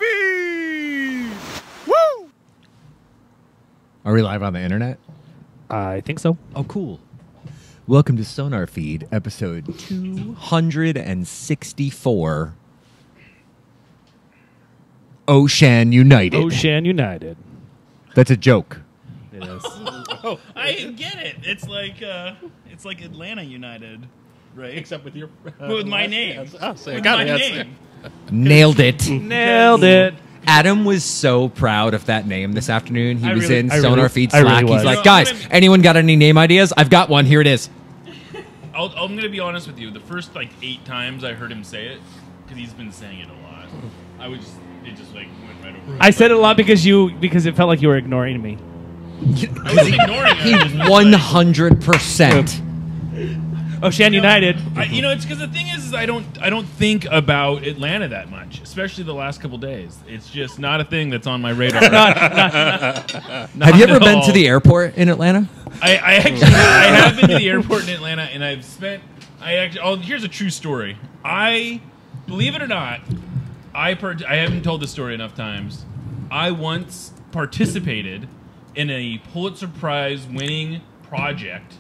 SonarFeed! Woo! Are we live on the internet? I think so. Oh, cool. Welcome to SonarFeed, episode 264. Oshan United. Oshan United. That's a joke. It is. Oh, I get it. It's like Atlanta United, right? Except with your with my name. Oh, so I With got my it. name. Nailed it. Nailed it. Adam was so proud of that name this afternoon. He was in I really SonarFeed Slack. was. He's like, You know, guys, anyone got any name ideas? I've got one. Here it is. I'm going to be honest with you. The first 8 times I heard him say it, because he's been saying it a lot, it just went right over. I said it a lot because it felt like you were ignoring me. I wasn't ignoring him. He 100%. Oshan United. It's because the thing is I don't think about Atlanta that much, especially the last couple days. It's just not a thing that's on my radar. Have you ever been to the airport in Atlanta? I have been to the airport in Atlanta, and here's a true story. Believe it or not, I haven't told this story enough times. I once participated in a Pulitzer Prize winning project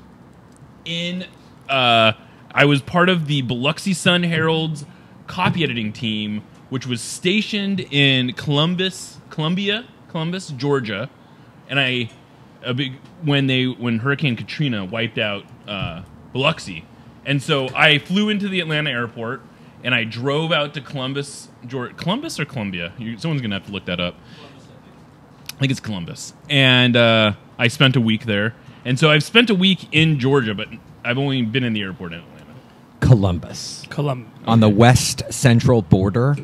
I was part of the Biloxi Sun-Herald's copy editing team, which was stationed in Columbus, Georgia, and when Hurricane Katrina wiped out Biloxi, and so I flew into the Atlanta airport and I drove out to Columbus, Columbus or Columbia? Someone's gonna have to look that up. I think it's Columbus, and I spent a week there, and so I've spent a week in Georgia, but I've only been in the airport in Atlanta. Columbus. On the west central border.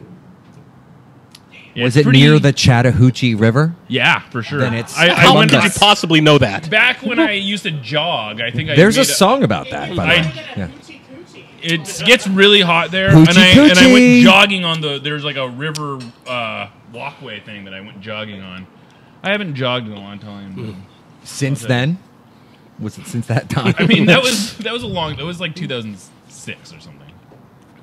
Yeah, Was it near the Chattahoochee River? Yeah, for sure. Then it's How went could you possibly know that? back when I used to jog. I think There's a song about that, by the way. Yeah. It gets really hot there, Hoochie and I coochie. went jogging on there's like a river walkway thing that I went jogging on. I haven't jogged in a long time. Since then? Was it since that time? I mean, that was like 2006 or something.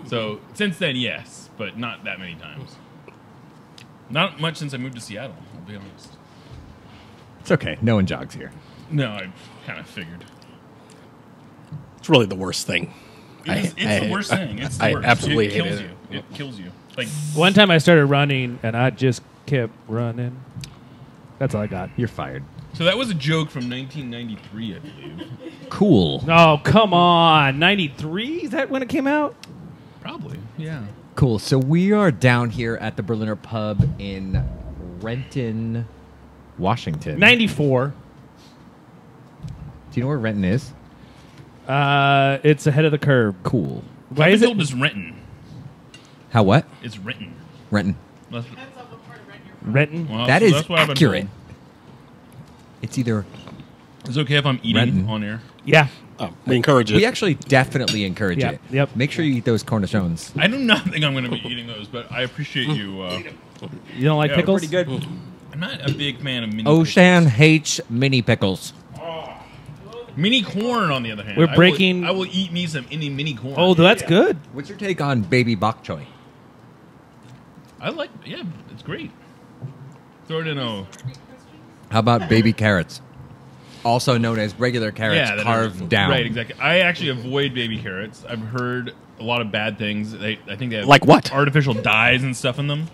So since then, yes, but not that many times. Not much since I moved to Seattle, I'll be honest. It's okay. No one jogs here. No, I kind of figured. It's really the worst thing. It's the worst thing. It's the I worst. absolutely It kills hate you. it. It kills you. Like One time I started running and I just kept running. That's all I got. You're fired. so that was a joke from 1993, I believe. Cool. Oh, come on. 93? Is that when it came out? Probably, yeah. Cool. So we are down here at the Berliner Pub in Renton, Washington. 94. Do you know where Renton is? It's ahead of the curve. Cool. Why I've is been it? told it's Renton. How what? It's Renton. Renton. That's- Renton? well, That so is that's what I've been accurate. told. It's either... It's okay if I'm eating Renton. on air. Yeah. Oh, we encourage it. We actually definitely encourage Yep, it. yep. Make sure you eat those cornichons. I do not think I'm going to be eating those, but I appreciate you. You don't like Yeah, pickles? Pretty good. I'm not a big fan of mini Oshan hates mini pickles. pickles. Mini corn, on the other hand. We're breaking- I will eat me some mini corn. Oh, that's good. What's your take on baby bok choy? Yeah, it's great. Throw it in a... How about baby carrots? Also known as regular carrots that carved are- down. Right, exactly. I actually avoid baby carrots. I've heard a lot of bad things. I think they have Like what? artificial dyes and stuff in them.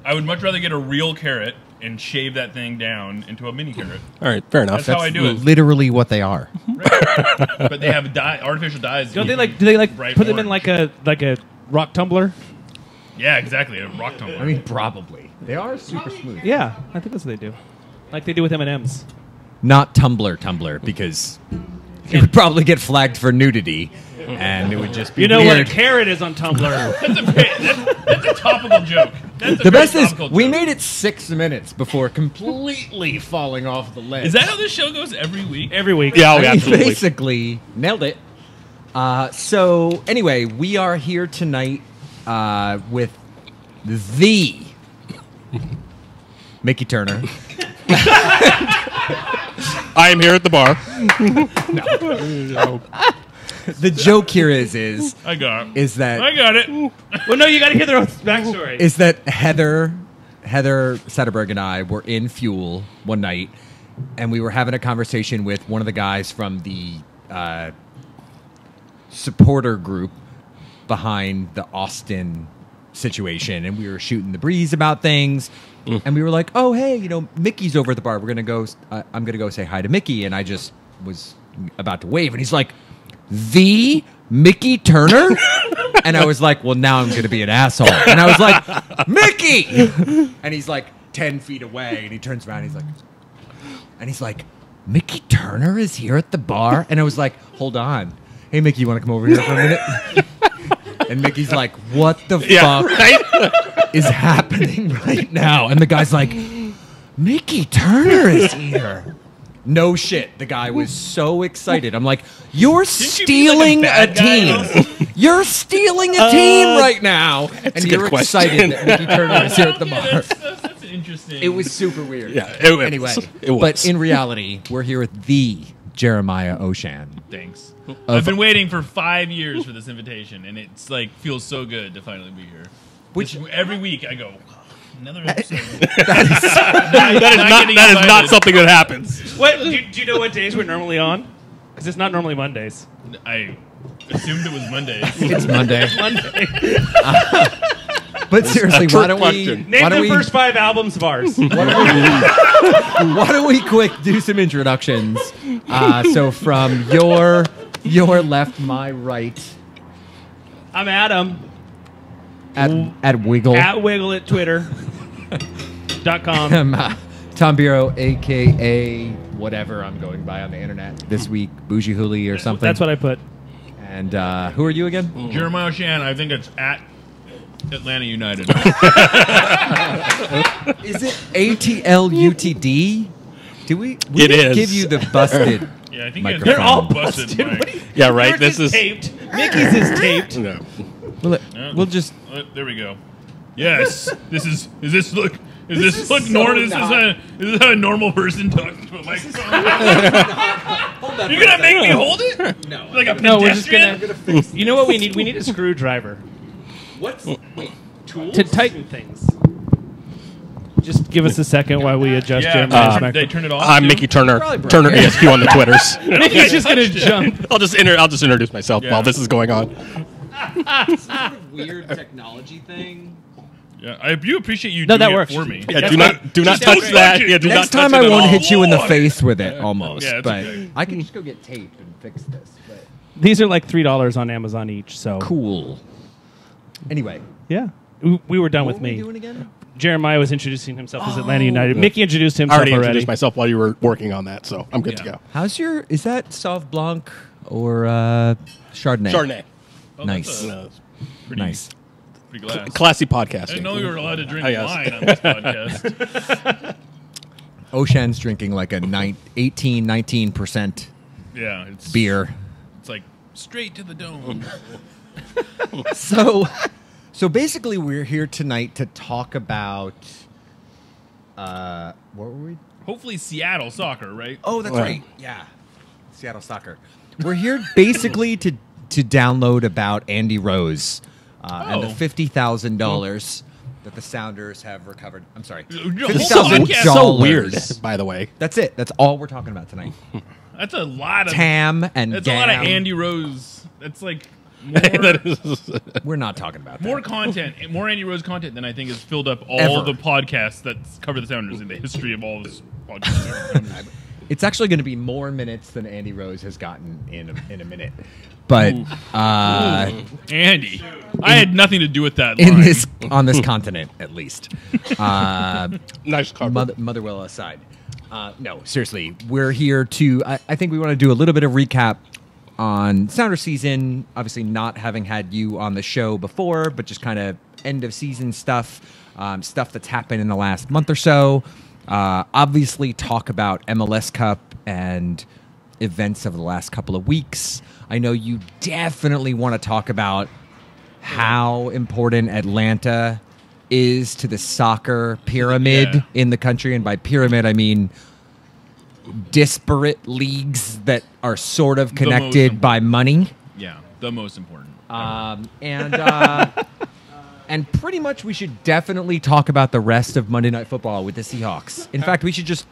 I would much rather get a real carrot and shave that thing down into a mini carrot. All right, fair enough. That's how I do it. Literally what they are. Right. But they have artificial dyes. Don't they like? Do they like Bright put them in orange. like a rock tumbler? Yeah, exactly. A rock tumbler. I mean, probably. They are super smooth. Yeah, I think that's what they do. Like they do with M&Ms. Not Tumblr, because you would probably get flagged for nudity, and it would just be You know weird. what a carrot is on Tumblr. That's a topical joke. That's a The very best is topical we joke. made it 6 minutes before completely falling off the ledge. Is that how this show goes every week? Every week. Yeah, I mean, absolutely. basically nailed it. So anyway, we are here tonight with the Mickey Turner. I am here at the bar. The joke here is I got it. Well, no, you got to hear their own backstory. is that Heather Sederberg and I were in Fuel one night, and we were having a conversation with one of the guys from the supporter group behind the Austin situation, and we were shooting the breeze about things, and we were like, "Oh, hey, Mickey's over at the bar. We're gonna go. I'm gonna go say hi to Mickey." And I just was about to wave, and he's like, "The Mickey Turner?" And I was like, "Well, now I'm gonna be an asshole." And I was like, "Mickey!" And he's like 10 feet away, and he turns around, and he's like, "Mickey Turner is here at the bar?" And I was like, "Hold on. Hey, Mickey, you want to come over here for a minute?" And Mickey's like, "What the fuck is happening right now?" And the guy's like, "Mickey Turner is here." No shit. The guy was so excited. I'm like, "You're stealing a team. You're stealing a team right now." And you're excited that Mickey Turner is here at the bar. That's interesting. It was super weird. Yeah. Anyway, it was. but in reality, we're here with the Jeremiah Oshan. Thanks. I've been waiting for 5 years for this invitation, and it's like feels so good to finally be here. Which every week I go, another episode. That is not something that happens. What? Do you know what days we're normally on? Because it's not normally Mondays. I assumed it was Mondays. It's Monday. Monday. But seriously, why don't we question. Name the first 5 albums of ours. why don't we quick do some introductions? So from your left, my right, I'm Adam. at Wiggle. At Wiggle at Twitter.com. I'm Tom Bureau, a.k.a. whatever I'm going by on the internet this week, Bougie Hooli or something. That's what I put. And who are you again? Jeremiah Oshan, I think it's at Atlanta United. Is it ATLUTD? We It is. give you the busted Yeah, I think microphone. They're all busted. busted. Mike. What do you- Yeah, right. Yours This is taped. Mickey's is taped. no. We'll just... There we go. Yes, is this look is so normal? Is not- this how a normal person talks to a microphone? Hold that You're gonna make me hold it? No. Like a No, we're just pedestrian? You know what we need? We need a screwdriver What's... Wait, tools? to tighten things. Just give us a second while we adjust Yeah, Jeremiah's did I microphone. turn it off? I'm too? Mickey Turner. Probably broke Turner it. ASQ on the Twitters. Mickey's just gonna jump. I'll just introduce myself Yeah. while this is going on. Weird technology thing. Yeah, I do appreciate you No, doing that works. it for me. Yeah, That's do not Just touch don't that. touch it. Yeah, do Next not time touch I it at won't all. hit you in the Lord. face with it, almost. Yeah, it's but okay. I can just go get tape and fix this. But These are like $3 on Amazon each. So cool. Anyway, yeah, we were done what with were we me. doing again? Jeremiah was introducing himself as Atlanta United. Mickey introduced I himself already already. introduced myself while you were working on that, so I'm good to Yeah. go. How's your... Is that Sauv Blanc or Chardonnay? Chardonnay. Oh, Nice. that's No, pretty, Nice. pretty glass. classy I podcasting. didn't know you were allowed to drink Oh, yes. wine on this podcast. Oshan's drinking like a 19% Yeah, it's beer. It's like straight to the dome. So basically, we're here tonight to talk about... what were we... Hopefully, Seattle soccer, right? Oh, that's Wow. right. Yeah. Seattle soccer. We're here basically to download about Andy Rose and the Oh. $50,000 that the Sounders have recovered. I'm sorry. The whole $50,000. podcast- So weird, by the way. That's it. That's all we're talking about tonight. That's a lot of. Tam and That's a lot of Gam. Andy Rose. That's like more, That is- We're not talking about that. more content, more Andy Rose content than I think has filled up all Ever. the podcasts that cover the Sounders in the history of all this podcasts. It's actually going to be more minutes than Andy Rose has gotten in a minute. But Andy, I had nothing to do with that. in line. this on this continent, at least. nice cover. Motherwell aside. No, seriously, we're here to... I think we want to do a little bit of recap on Sounder season. Obviously not having had you on the show before, but just kind of end-of-season stuff. Stuff that's happened in the last month or so. Obviously talk about MLS Cup and events of the last couple of weeks. I know you definitely want to talk about how important Atlanta is to the soccer pyramid Yeah. in the country. And by pyramid, I mean disparate leagues that are sort of connected by money. The most important. And pretty much we should definitely talk about the rest of Monday Night Football with the Seahawks. In fact, we should just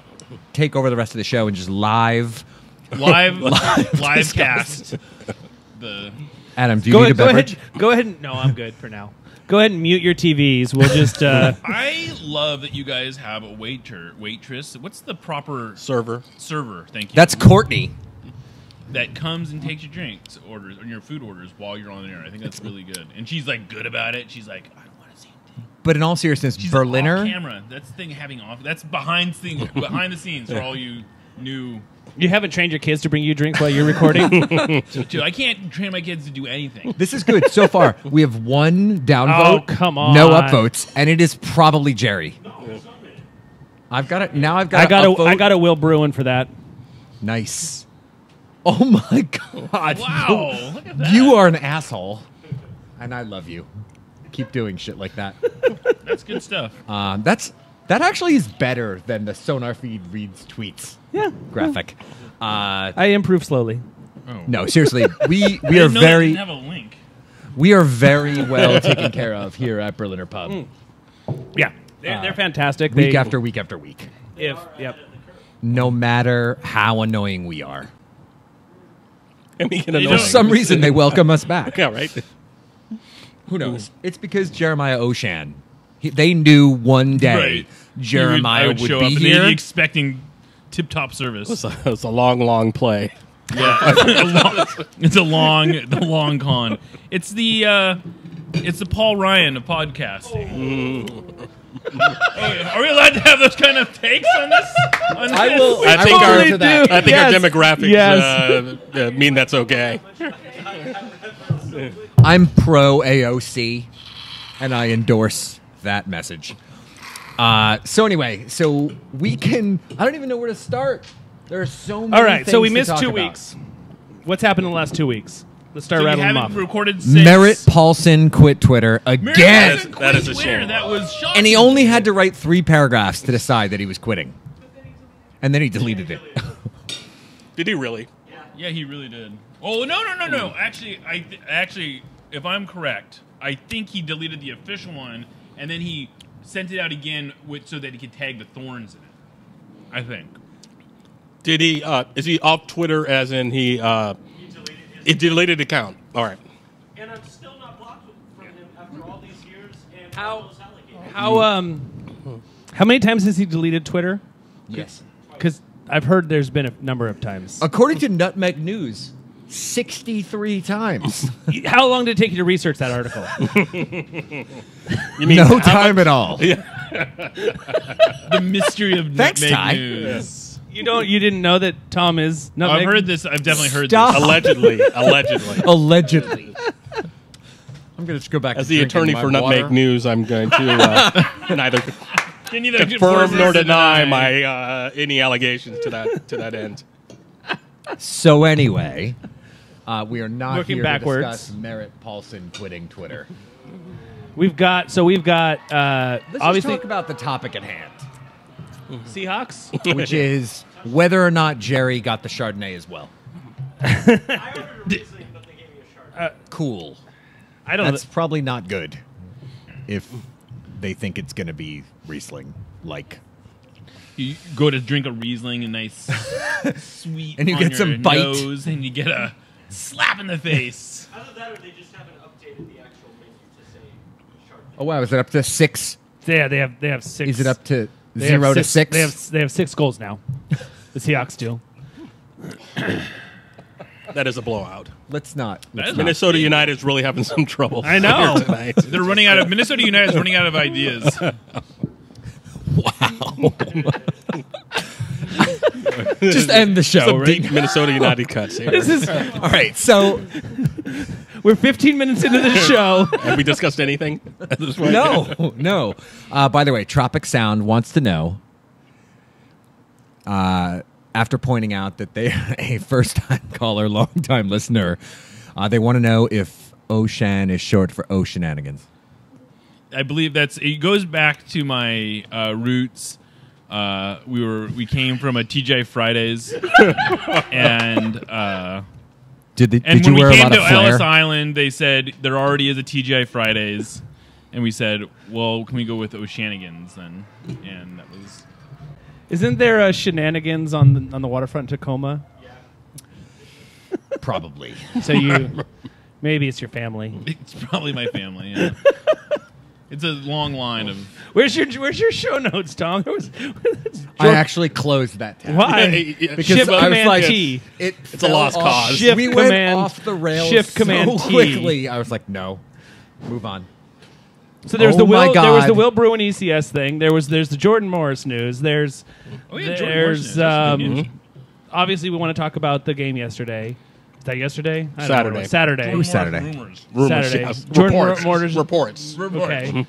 take over the rest of the show and just live cast. The Adam, do you need a beverage? Go ahead. No, I'm good for now. Go ahead and mute your TVs. We'll just. I love that you guys have a waitress. What's the proper Server. Thank you. That's Courtney. That comes and takes your drinks orders and your food orders while you're on the air. I think that's really good. And she's like good about it. She's like, I don't want to see anything. But in all seriousness, She's Berliner. off camera. That's the thing having off. That's behind the scenes for all you new. You haven't trained your kids to bring you drinks while you're recording? Dude, I can't train my kids to do anything. This is good so far. We have one downvote, come on. no upvotes, and it is probably Jerry. I've got it now. I've got. I got a Will Bruin for that. Nice. Oh my God! Wow, look at that. You are an asshole, and I love you. Keep doing shit like that. That's good stuff. That actually is better than the SonarFeed reads tweets Yeah. graphic. I improve slowly. Oh. No, seriously, we I are didn't know that very didn't have a link. we are very well taken care of here at Berliner Pub. Yeah. They're fantastic. Week after week after week. Yep. No matter how annoying we are. I mean, You For know- some reason, they welcome us back. yeah, right. Who knows? It's because Jeremiah Oshan. They knew one day Right. Jeremiah I would show be up and here. they'd be expecting tip-top service. It's a long play. Yeah, it's the long con. It's the Paul Ryan of podcasting. Are we allowed to have those kind of takes on this? I will. I think will our- to that. I think Yes. our demographics mean that's okay. I'm pro AOC, and I endorse that message. So anyway, so we can. I don't even know where to start. There are so many. All right, so we things to missed talk 2 about. weeks. What's happened in the last 2 weeks? Let's start So we rattling them haven't off. recorded since Merritt Paulson quit Twitter again, That is a Twitter. shame. That was shocking. and he only had to write 3 paragraphs to decide that he was quitting, and then he deleted it. Did he really? Yeah, he really did. Oh no! Actually, if I'm correct, I think he deleted the official one, and then he sent it out again so that he could tag the Thorns in it. I think. Did he? Is he off Twitter? As in he deleted the account. All right. And I'm still not blocked from him after all these years and How- all those allegations. How many times has he deleted Twitter? Yes. Because I've heard there's been a number of times. According to Nutmeg News, 63 times. How long did it take you to research that article? You mean No time at all. The mystery of Thanks, Nutmeg Ty. News. You didn't know that Tom is nutmeg? I've heard this. I've definitely heard Stop. this. allegedly? Allegedly. I'm going to go back As to the drinking attorney my for water. Nutmeg News, I'm going to neither Can neither confirm nor deny my. my any allegations to that end. So anyway, we are not Working here backwards. to discuss Merritt Paulson quitting Twitter. We've got Let's obviously just talk about the topic at hand, Seahawks. which is whether or not Jerry got the Chardonnay as well. I ordered a Riesling, but they gave me a Chardonnay. Cool. I don't know. That's probably not good if they think it's going to be Riesling. Like, You go to drink a Riesling, a nice sweet, And you on get your some bite. nose, and you get a slap in the face. Either that or they just haven't updated the actual menu to say Chardonnay. oh wow, is it up to 6? Yeah, they have 6. Is it up to they have 0 to 6? They have 6 goals now. The Seahawks do. That is a blowout. Let's not. That is Minnesota United's really having some trouble. I know. here tonight. They're running out of Minnesota United's running out of ideas. Just end the show, Some right? deep Minnesota United cuts here. This is All right, so we're 15 minutes into the show. Have we discussed anything at this point? no. By the way, Tropic Sound wants to know, after pointing out that they are a first-time caller, long-time listener, they want to know if Oshan is short for O Shenanigans. I believe it goes back to my roots. We came from a TJ Fridays, and Did And you when wear we a came lot to of flair? Ellis Island, they said there already is a TGI Fridays, and we said, well, can we go with Oshanigans then? And that was. Isn't there shenanigans on the waterfront in Tacoma? Probably. So you maybe it's your family. It's probably my family. Yeah. It's a long line of. Where's your show notes, Tom? I actually closed that tab. Why? Yeah, Because Shift I was Command like, T. It's a lost cause. Shift we Command- went off the rails Shift Command so T. quickly. I was like, no, move on. So there's Oh my there was the God. Will Bruin ECS thing. There's the Jordan Morris news. There's Oh yeah, Jordan Morrison. there's That's good news. obviously we want to talk about the game yesterday. Is that yesterday? I don't Saturday. know. Saturday. Jordan Morrison Saturday. Rumors. Rumors, Saturday. yes. Jordan Reports. Okay.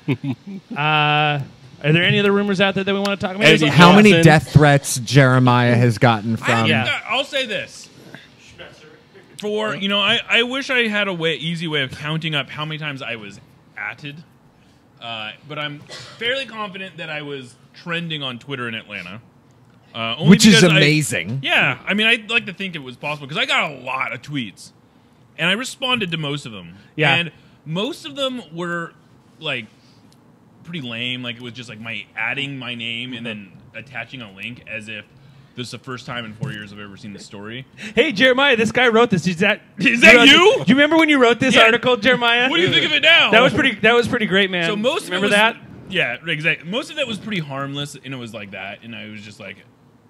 Are there any other rumors out there that we want to talk about? Eddie How many Johnson. death threats Jeremiah has gotten from? Yeah. I'll say this. For I wish I had a easy way of counting up how many times I was atted, but I'm fairly confident that I was trending on Twitter in Atlanta, only Which is because amazing. Yeah, I mean, I'd like to think it was possible because I got a lot of tweets, and I responded to most of them. Yeah. And most of them were like pretty lame. Like it was just like adding my name and then attaching a link as if this is the first time in 4 years I've ever seen this story. Hey Jeremiah, this guy wrote this. Is that you? Do you remember when you wrote this Yeah. article, Jeremiah? What do you think of it now? That was pretty great, man. So most remember of it was, that? Yeah, exactly. Most of that was pretty harmless, and it was like that. And I was just like,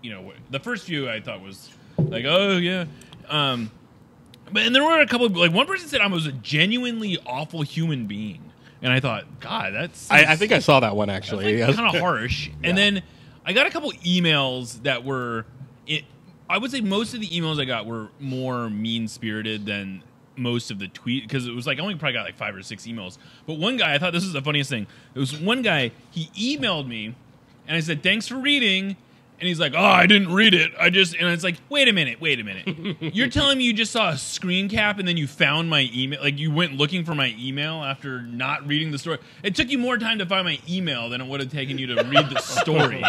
the first few I thought was like, oh yeah, but and there were a couple of, like one person said I was a genuinely awful human being, and I thought, God, that's I think I saw that one actually. Yes. kind of harsh. And then I got a couple emails that were I would say most of the emails I got were more mean-spirited than most of the tweet, because it was like I only probably got like 5 or 6 emails. But one guy, I thought this was the funniest thing. It was one guy, he emailed me, and I said, thanks for reading. And he's like, oh, I didn't read it. And it's like, wait a minute. You're telling me you just saw a screen cap and then you found my email? Like you went looking for my email after not reading the story? It took you more time to find my email than it would have taken you to read the story.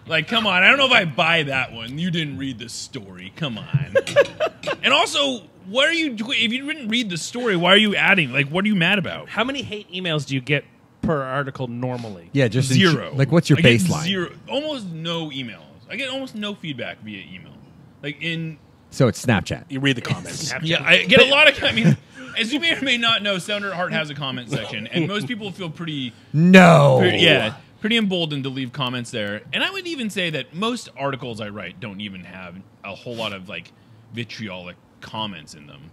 Like, come on. I don't know if I buy that one. You didn't read the story. Come on. And also, what are you doing? If you didn't read the story, why are you adding? Like, what are you mad about? How many hate emails do you get per article normally? Yeah, just Zero. Like, what's your I get baseline? Zero. Almost no emails. I get almost no feedback via email. Like So it's Snapchat. You read the comments. yeah, I get a lot of. I mean, as you may or may not know, Sounder at Heart has a comment section, and most people feel pretty emboldened to leave comments there. And I would even say that most articles I write don't even have a whole lot of like vitriolic comments in them.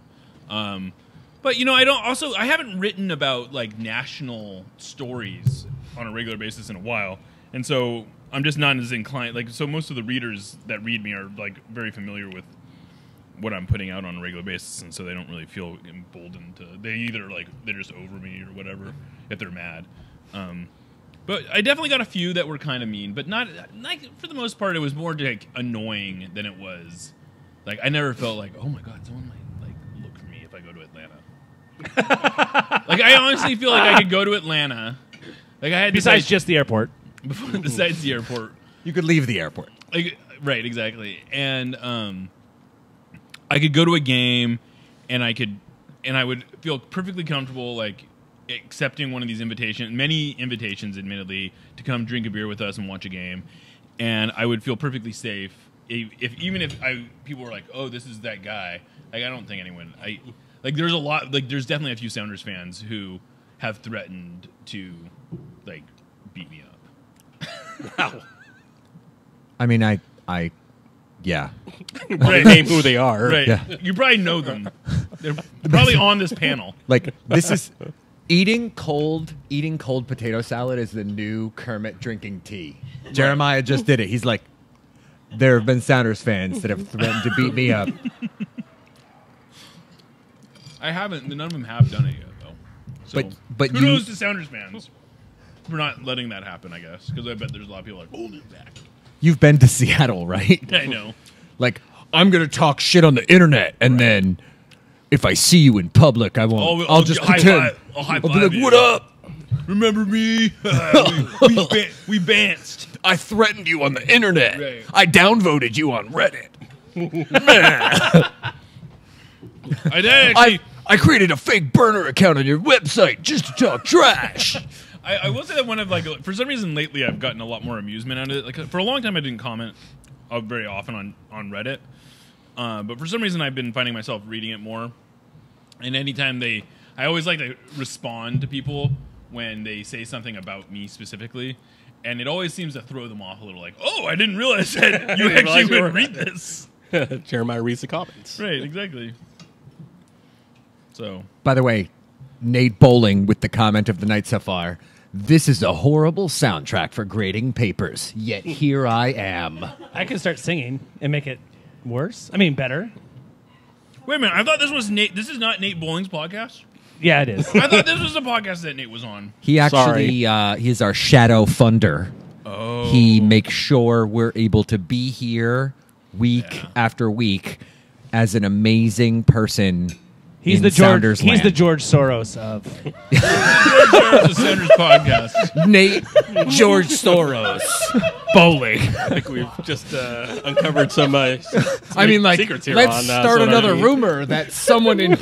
But I haven't written about like national stories on a regular basis in a while, and so I'm just not as inclined. Like, so most of the readers that read me are like very familiar with what I'm putting out on a regular basis, and so they don't really feel emboldened to. They either like they're just over me or whatever if they're mad. But I definitely got a few that were kind of mean, but not like for the most part. It was more like annoying than it was. Like I never felt like, oh my God, someone might like look for me if I go to Atlanta. Like I honestly feel like I could go to Atlanta. Like I had Besides just the airport. besides the airport. You could leave the airport. Like, right, exactly. And I could go to a game, and I would feel perfectly comfortable like accepting one of these many invitations, admittedly, to come drink a beer with us and watch a game, and I would feel perfectly safe if people were like, oh, this is that guy. Like I don't think anyone. There's definitely a few Sounders fans who have threatened to like beat me up. Wow. I mean, yeah. Right. Name who they are. Right. Yeah. You probably know them. They're probably on this panel. Like, this is eating cold potato salad is the new Kermit drinking tea. Jeremiah just did it. He's like, there have been Sounders fans that have threatened to beat me up. I haven't. None of them have done it yet, though. So, But you- kudos to Sounders fans for not letting that happen, I guess. Because I bet there's a lot of people like, hold it back. You've been to Seattle, right? I know. Like, I'm going to talk shit on the internet, and then if I see you in public, I won't. I'll just pretend. I'll be like, you. what up? Remember me? we banced. I threatened you on the internet. Right. I downvoted you on Reddit. I did actually. I created a fake burner account on your website just to talk trash. I will say that one of for some reason lately I've gotten a lot more amusement out of it. Like for a long time I didn't comment very often on Reddit, but for some reason I've been finding myself reading it more. And anytime I always like to respond to people when they say something about me specifically, and it always seems to throw them off a little. Like, oh, I didn't realize that you actually would read this. Jeremiah reads the comments. Right, exactly. So, By the way, Nate Bowling with the comment of the night so far. This is a horrible soundtrack for grading papers, yet here I am. I can start singing and make it worse. I mean, better. wait a minute. I thought this was Nate. This is not Nate Bowling's podcast. Yeah, it is. I thought this was the podcast that Nate was on. He actually, he's our shadow funder. Oh, He makes sure we're able to be here week after week as an amazing person. He's in the George. Sounders He's land. the George Soros of. the Sanders podcast. Nate George Soros Bowling. I think we've just uncovered some I mean, like, secrets here let's on, start another SonarFeed. rumor that someone in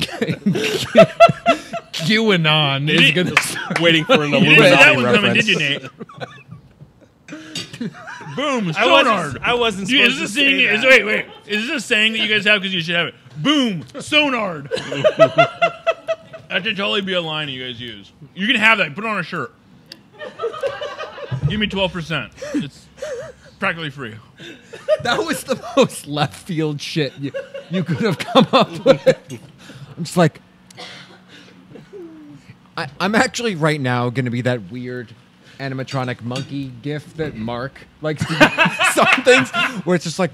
QAnon is going to... Waiting for an You didn't see that Illuminati one coming, reference. did you, Nate? Boom, I sonar. wasn't Dude, supposed is to this say thing? that. Wait. Is this a saying that you guys have because you should have it? Boom, sonar. That should totally be a line you guys use. You can have that. Put it on a shirt. Give me 12%. It's practically free. That was the most left field shit you could have come up with. I'm just like... I'm actually right now going to be that weird animatronic monkey gif that Mark likes to do some things where it's just like...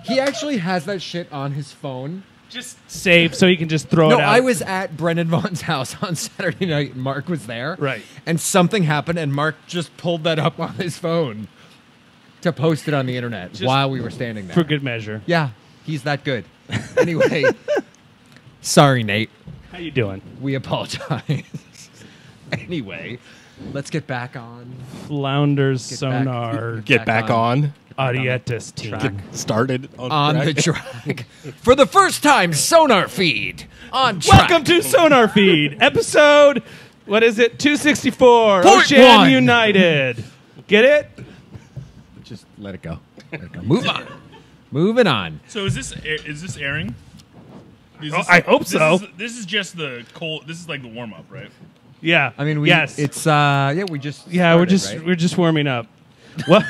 He actually has that shit on his phone. Just save so you can just throw No, it out. I was at Brendan Vaughn's house on Saturday night, and Mark was there. Right. And something happened, and Mark just pulled that up on his phone to post it on the internet while we were standing there. for good measure. Yeah, he's that good. Anyway, sorry, Nate. How you doing? We apologize. Anyway, let's get back on. Flounders Get back. Sonar Get back on. Audiatus team. Get started On track. the track. For the first time, SonarFeed on track. Welcome to SonarFeed, episode, what is it, 264, Point Oshan one. United. Get it? Just let it go. Let it go. Move on. Moving on. So is this airing? Is Oh, this- I hope so. This is just the cold. This is like the warm up, right? Yeah. I mean, yes. it's we just yeah, we're started, just right? we're just warming up. What?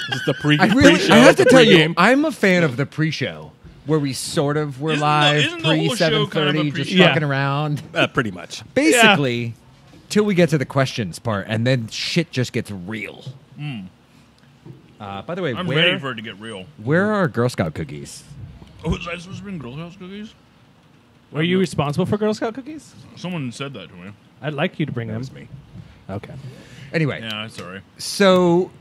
This is the pre. I have to the tell you, pregame. I'm a fan of the pre-show where we sort of were live isn't the whole pre show kind of a 7:30, just pre-show? fucking around, Pretty much. basically, till we get to the questions part, and then shit just gets real. By the way, I'm ready for it to get real. where are our Girl Scout cookies? Oh, was I supposed to bring Girl Scout cookies? Were you responsible for Girl Scout cookies? Someone said that to me. I'd like you to bring them. was me. Okay. Anyway, Yeah, sorry. so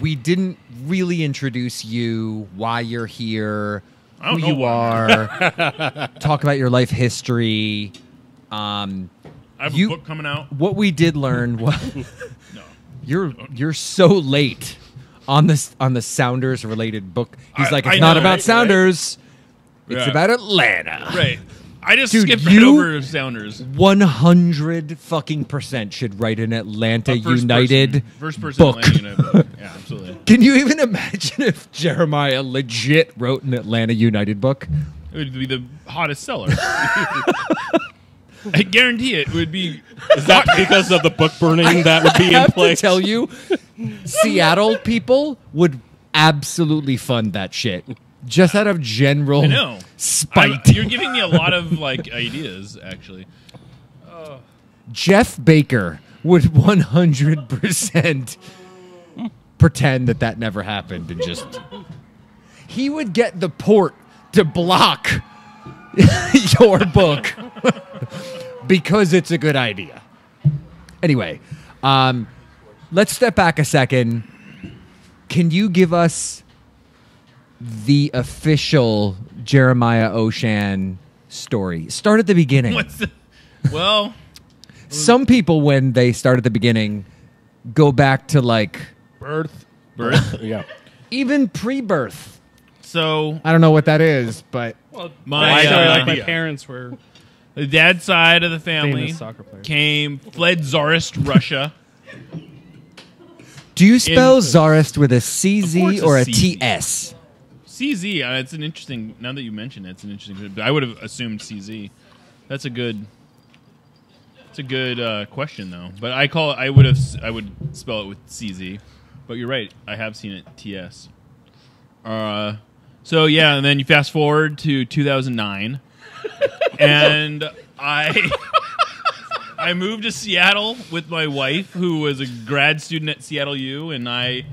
we didn't really introduce you, why you're here, I who don't know you why are, talk about your life history. I have You- a book coming out. What we did learn was No. you're so late on the Sounders related book. He's like, it's I not know, about right? Sounders. It's Yeah. about Atlanta. Right. I just Dude, skipped right you- over Sounders. 100% should write an Atlanta United First person book. Atlanta United book. Yeah, absolutely. Can you even imagine if Jeremiah legit wrote an Atlanta United book? It would be the hottest seller. I guarantee it would be. Is that because of the book burning that would be I in have to place? tell you, Seattle people would absolutely fund that shit. Just out of general I know. spite. You're giving me a lot of like ideas, actually. Jeff Baker would 100% pretend that never happened and just... He would get the port to block your book because it's a good idea. Anyway, let's step back a second. Can you give us the official Jeremiah Oshan story? Start at the beginning. What's the, well, Some people, when they start at the beginning, go back to like Birth. birth. Yeah. even pre-birth. So I don't know what that is, but my my parents were the dad side of the family famous soccer players. fled Tsarist Russia. do you spell In- Tsarist with a Of CZ course or a a CZ. TS? CZ. It's an interesting. Now that you mention it, it's an interesting. I would have assumed CZ. That's a good. It's a good question though. But I would spell it with CZ. But you're right. I have seen it TS. So yeah, and then you fast forward to 2009, and I moved to Seattle with my wife, who was a grad student at Seattle U, and I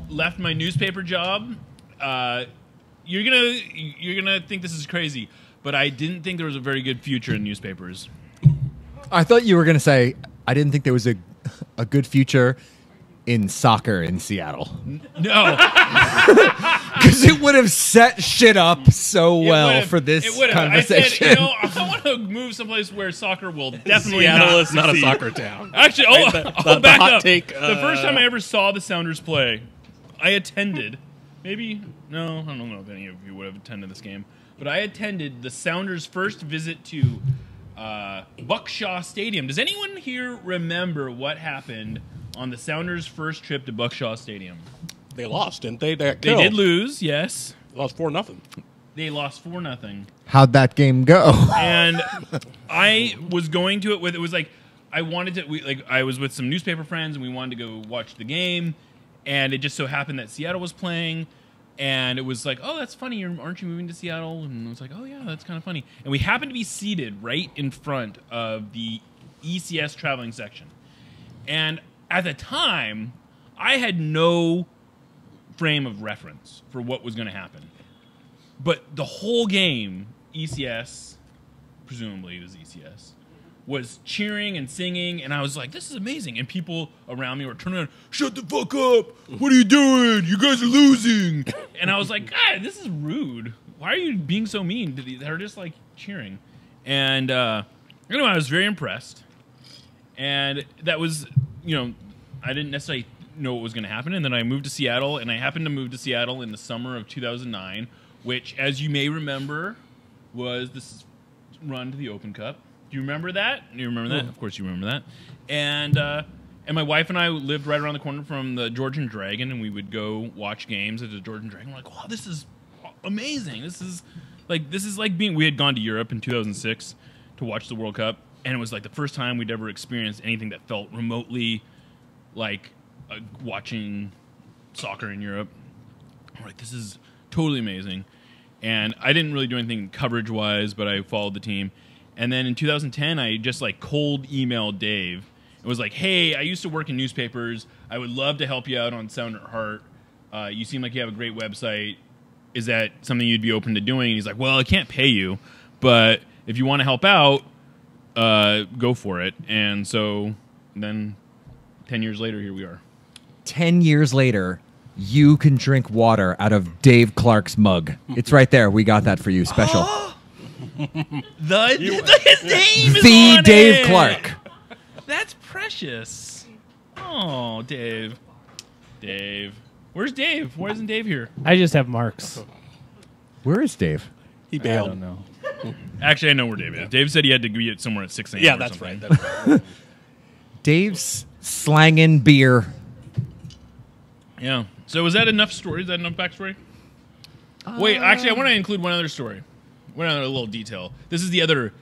left my newspaper job. You're gonna think this is crazy, but I didn't think there was a very good future in newspapers. I thought you were going to say I didn't think there was a good future in soccer in Seattle No, because it would have set shit up so well would've- for this it would've. conversation. I said, I want to move someplace where soccer will definitely Seattle is not a succeed. soccer town. Actually, The I'll back hot up. take, The first time I ever saw the Sounders play, I attended. Maybe no, I don't know if any of you would have attended this game, but I attended the Sounders' first visit to Buckshaw Stadium. Does anyone here remember what happened on the Sounders' first trip to Buckshaw Stadium? They lost, didn't they? They They did lose, yes. Lost 4-0. They lost 4-0. How'd that game go? And I was going to it with, it was like, I wanted to, I was with some newspaper friends and we wanted to go watch the game, and it just so happened that Seattle was playing, and it was like, oh, that's funny, aren't you moving to Seattle? And I was like, oh yeah, that's kind of funny. And we happened to be seated right in front of the ECS traveling section. And at the time, I had no frame of reference for what was going to happen. But the whole game, ECS, presumably it was ECS, was cheering and singing, and I was like, this is amazing. And people around me were turning around, shut the fuck up! What are you doing? You guys are losing! And I was like, God, this is rude. Why are you being so mean? They're just like cheering. And anyway, I was very impressed. And that was, I didn't necessarily know what was going to happen. And then I moved to Seattle, and I happened to move to Seattle in the summer of 2009, which, as you may remember, was this run to the Open Cup. Do you remember that? You remember that? Of course you remember that. And my wife and I lived right around the corner from the Georgian Dragon, and we would go watch games at the Georgian Dragon. We're like, wow, this is amazing. This is like being... We had gone to Europe in 2006 to watch the World Cup, and it was like the first time we'd ever experienced anything that felt remotely like watching soccer in Europe. We're like, this is totally amazing. And I didn't really do anything coverage-wise, but I followed the team. And then in 2010, I just cold emailed Dave. It was like, hey, I used to work in newspapers. I would love to help you out on Sound at Heart. You seem like you have a great website. Is that something you'd be open to doing? And he's like, well, I can't pay you, but if you want to help out, go for it. And so then 10 years later, here we are. 10 years later, you can drink water out of Dave Clark's mug. It's right there. We got that for you, special. His name is The on Dave it. Clark. That's precious. Oh, Dave. Dave. Where's Dave? Why isn't Dave here? I just have marks. Where is Dave? He I bailed. don't know. Actually, I know where Dave is. Dave said he had to be at somewhere at 6 a.m. Yeah, or that's something. right. That's right. Dave's slanging beer. Yeah. So was that enough story? Is that enough backstory? Wait, actually, I want to include one other story. One other little detail. This is the other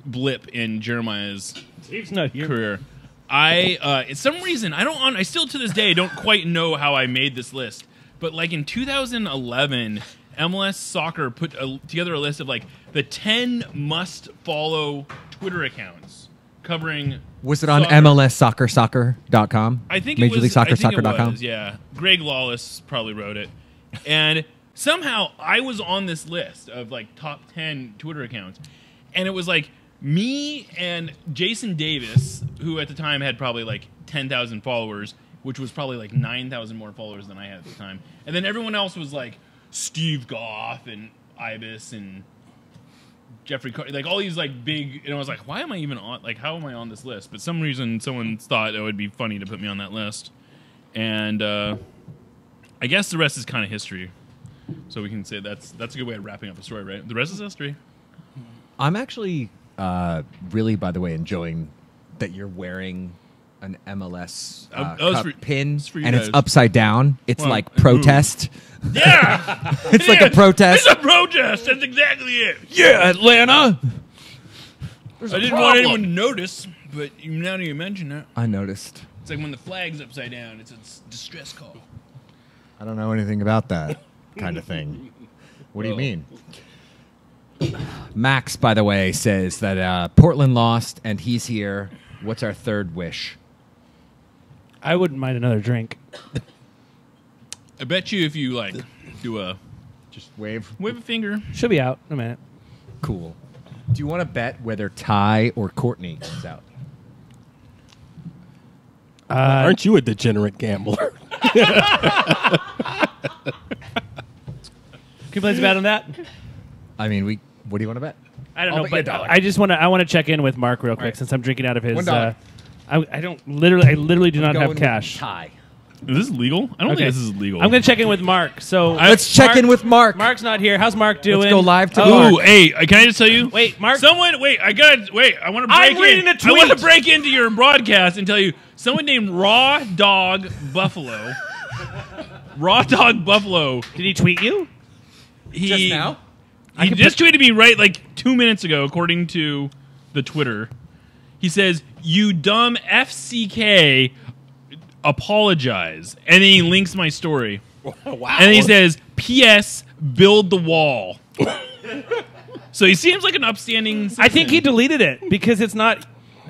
blip in Jeremiah's Dave's not here. career. For some reason, I still to this day don't quite know how I made this list. But in 2011, MLS Soccer put together a list of the 10 must-follow Twitter accounts covering. Was it on soccer. MLSsoccer.com? I think Major it was. League Soccer I think it Soccer.com? was, yeah. Greg Lawless probably wrote it, and somehow I was on this list of top 10 Twitter accounts, and it was me and Jason Davis, who at the time had probably 10,000 followers, which was probably 9,000 more followers than I had at the time, and then everyone else was Steve Goff and Ibis and Jeffrey Carter, all these big, and I was why am I even on, how am I on this list? But some reason someone thought it would be funny to put me on that list. And I guess the rest is kind of history. So we can say that's a good way of wrapping up the story, right? The rest is history. I'm actually really, by the way, enjoying that you're wearing an MLS cup pin, for you and guys. it's upside down. It's Well, like protest. Yeah, It's like a protest. It's a protest. That's exactly it. Yeah, Atlanta. I didn't want anyone to notice, but now that you mention it, I noticed. it's like when the flag's upside down. It's a distress call. I don't know anything about that kind of thing. What do you mean? Max, by the way, says that Portland lost and he's here. What's our third wish? I wouldn't mind another drink. I bet you if you like do a Just wave. wave a finger. Should be out in a minute. Cool. Do you want to bet whether Ty or Courtney comes out? Aren't you a degenerate gambler? Can you please bet on that? I mean, what do you want to bet? I don't I'll know, bet you but $1. I just want to. I want to check in with Mark real quick Right. since I'm drinking out of his. $1. I don't literally. I literally do not Going have with cash. Ty. Is this legal? I don't Okay. think this is legal. I'm going to check in with Mark. So Let's check in with Mark. Mark's not here. How's Mark doing? Let's go live to Oh, Mark. Ooh, hey, can I just tell you? Wait, Mark. Someone, wait, I want to break I'm reading a I want to tweet. break into your broadcast and tell you someone named Raw Dog Buffalo. Raw Dog Buffalo. Did he tweet you? He Just now? He just tweeted me right like 2 minutes ago, according to the Twitter. He says, "You dumb FCK, apologize," and then he links my story. Wow. And then he says, "P.S. Build the wall." So he seems like an upstanding citizen. I think he deleted it because it's not.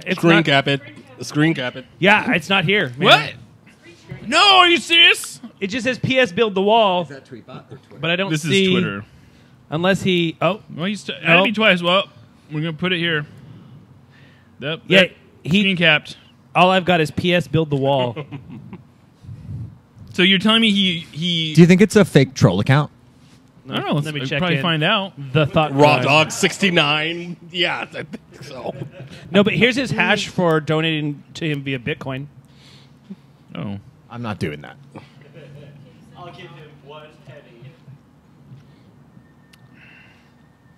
It's Screen not, cap it. Screen cap it. Yeah, it's not here. Man. What? No, are you serious? It just says "P.S. Build the wall," Is that Tweetbot or Twitter? but I don't This see. is Twitter. Unless he. Oh, Well, he's added me Nope. twice. Well, we're gonna put it here. Yep. Yeah, yep. he- Screen capped. all I've got is "P.S. Build the wall." So you're telling me he? Do you think it's a fake troll account? I don't know. Let me Let's check probably in. find out. The thought. Raw Dog 69. Yeah, I think so. No, but here's his hash for donating to him via Bitcoin. Oh. I'm not doing that. I'll give him 1 penny.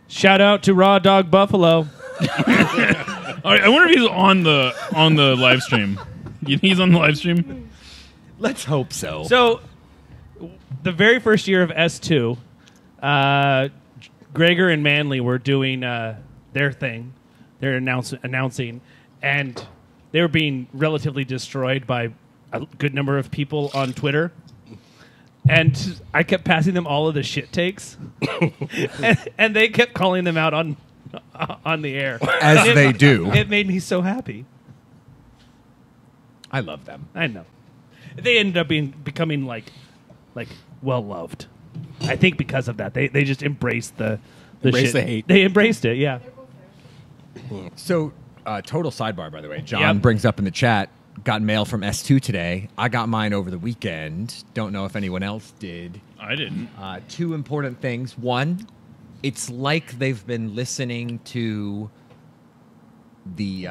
Shout out to Raw Dog Buffalo. All right, I wonder if he's on the live stream. You think he's on the live stream? Let's hope so. So, the very first year of S2, Gregor and Manley were doing their thing. They're announcing, and they were being relatively destroyed by a good number of people on Twitter. And I kept passing them all of the shit takes, and they kept calling them out on the air. As And they do. It made me so happy. I love them. I know. They ended up becoming like well loved. I think because of that, they just embraced the Embrace shit. the hate. They embraced it. Yeah. So, total sidebar, by the way. John Yep. brings up in the chat, got mail from S2 today. I got mine over the weekend. Don't know if anyone else did. I didn't. 2 important things. One, it's like they've been listening to the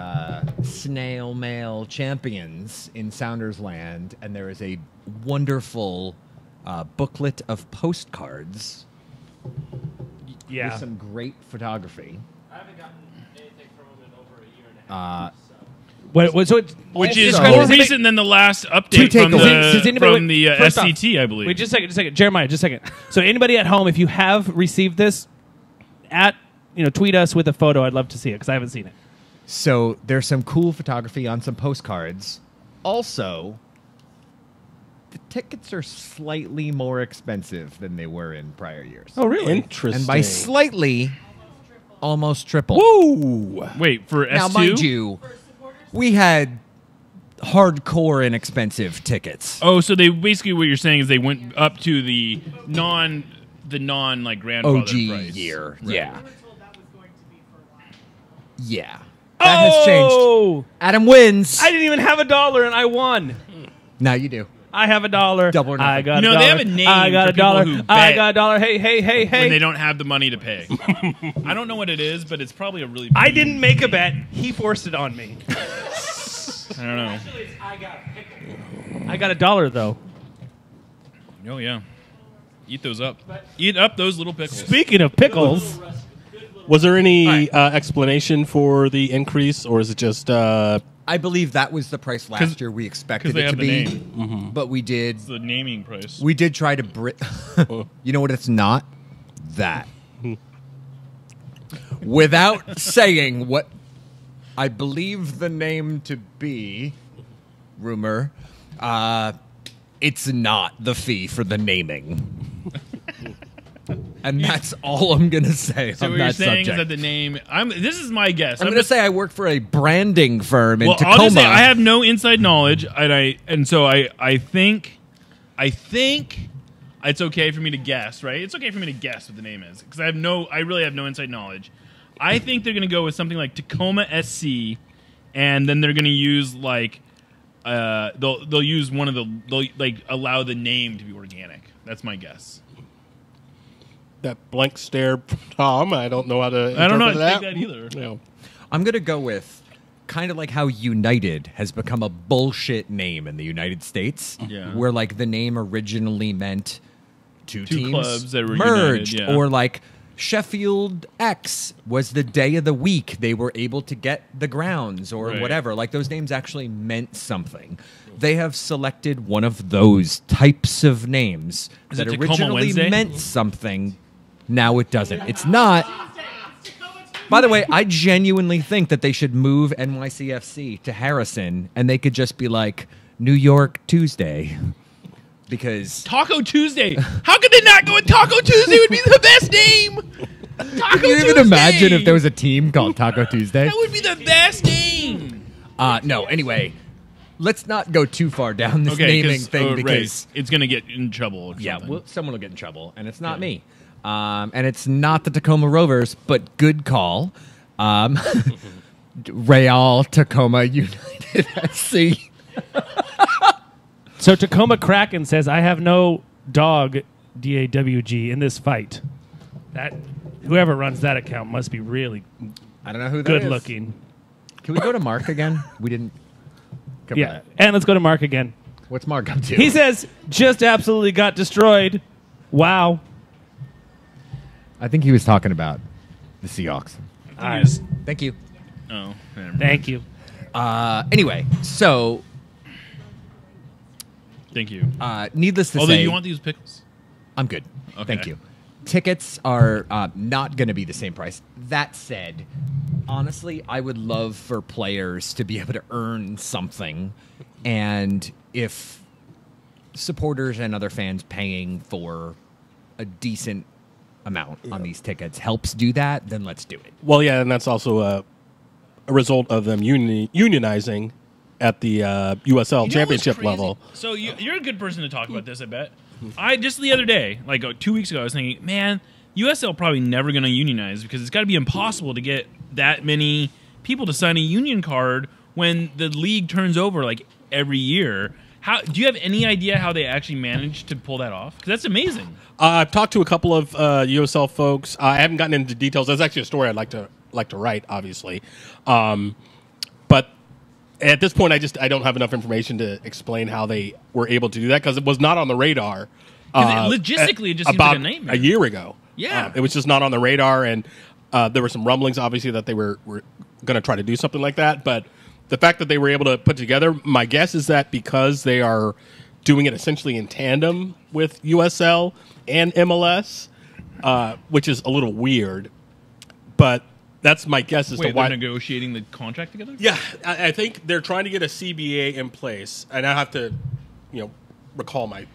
snail mail champions in Sounders Land, and there is a wonderful booklet of postcards Yeah. with some great photography. I haven't gotten anything from them in over a year and a half. So it's, Which is Also- more Does anybody- recent than the last Two update from takeaways. Does anybody- from the first off- SCT, I believe. Wait, just a second. Jeremiah, just a second. So anybody at home, if you have received this, tweet us with a photo. I'd love to see it because I haven't seen it. So there's some cool photography on some postcards. Also, the tickets are slightly more expensive than they were in prior years. really? Interesting. And by slightly, almost triple. Woo! Wait, for Now, S2? mind you, we had hardcore inexpensive tickets. Oh, so they basically what you're saying is they went up to the non like grandfather OG price. year. Right. Yeah. Yeah. That has changed. Oh! Adam wins. I didn't even have $1 and I won. Now you do. I have $1. Double or nothing. I got You a know, dollar. they have a name I got for a dollar. people who I bet got a dollar. Hey, hey, hey, When they hey. don't have the money to pay. I don't know what it is, but it's probably a really I didn't make a bet. He forced it on me. I don't know. I got $1 though. Oh yeah. Eat those up. Eat up those little pickles. Speaking of pickles, Was there any explanation for the increase, or is it just? I believe that was the price last year. We expected they it to have the be, name. but we did. It's the naming price. We did try to. You know what? It's not that. Without saying what I believe the name to be, rumor, it's not the fee for the naming. And that's all I'm going to say So on what you're that saying subject. is that the name. This is my guess. I'm going to say I work for a branding firm in Tacoma. I'll just say I have no inside knowledge, and so I think it's okay for me to guess. Right? It's okay for me to guess what the name is because I really have no inside knowledge. I think they're going to go with something like Tacoma SC, and then they're going to use like they'll use one of they'll like allow the name to be organic. That's my guess. That blank stare, Tom. I don't know how to. I don't know how interpret to take that either. No. I'm going to go with kind of like how United has become a bullshit name in the United States. Yeah. Where like the name originally meant two teams clubs that were merged. united, yeah. Or like Sheffield X was the day of the week they were able to get the grounds or Right. whatever. Like those names actually meant something. They have selected one of those types of names Is that it Tacoma originally Wednesday? meant something. Now it doesn't. It's not. By the way, I genuinely think that they should move NYCFC to Harrison, and they could just be like New York Tuesday, because Taco Tuesday. How could they not go with Taco Tuesday? Would be the best name. Taco can you even Tuesday! imagine if there was a team called Taco Tuesday? That would be the best name. No. Anyway, let's not go too far down this naming thing because it's going to get in trouble. Or yeah, something. well, someone will get in trouble, and it's not me. And it's not the Tacoma Rovers, but good call. Real Tacoma United SC. so Tacoma Kraken says, I have no dog, DAWG, in this fight. That whoever runs that account must be really I don't know who that good is. looking. Can we go to Mark again? We didn't cover Yeah. that. And let's go to Mark again. What's Mark up to? He says, just absolutely got destroyed. Wow. I think he was talking about the Seahawks. Thank you. Oh, never mind. Thank you. Anyway, so Thank you. needless to Although say, you want these pickles? I'm good. Okay. Thank you. Tickets are not going to be the same price. That said, honestly, I would love for players to be able to earn something. And if supporters and other fans paying for a decent amount on these tickets helps do that, then let's do it. Well, yeah, and that's also a result of them unionizing at the USL You know what's championship crazy? level. So you're a good person to talk about this, I bet. I just the other day, like 2 weeks ago, I was thinking, man, USL probably never going to unionize because it's got to be impossible to get that many people to sign a union card when the league turns over like every year. How do you have any idea how they actually managed to pull that off? Because that's amazing. I've talked to a couple of USL folks. I haven't gotten into details. That's actually a story I'd like to write, obviously. But at this point, I don't have enough information to explain how they were able to do that because it was not on the radar. Logistically, it just seems about like a nightmare. a year ago. Yeah. It was just not on the radar, and there were some rumblings, obviously, that they were going to try to do something like that. But the fact that they were able to put together, my guess is that because they are doing it essentially in tandem with USL and MLS, which is a little weird, but that's my guess as Wait, to why. they're negotiating the contract together? Yeah, I think they're trying to get a CBA in place, and I have to, recall my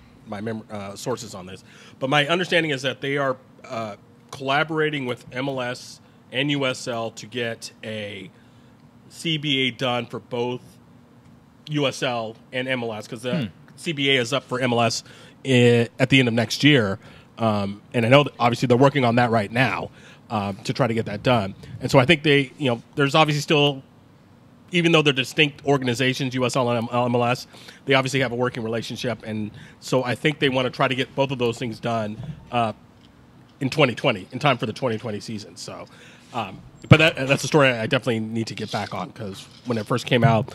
sources on this. But my understanding is that they are collaborating with MLS and USL to get a CBA done for both USL and MLS because the CBA is up for MLS at the end of next year, and I know that obviously they're working on that right now. To try to get that done. And so I think there's obviously still, even though they're distinct organizations, USL and MLS, they obviously have a working relationship. And so I think they want to try to get both of those things done in 2020, in time for the 2020 season. So, but that's a story I definitely need to get back on because when it first came out,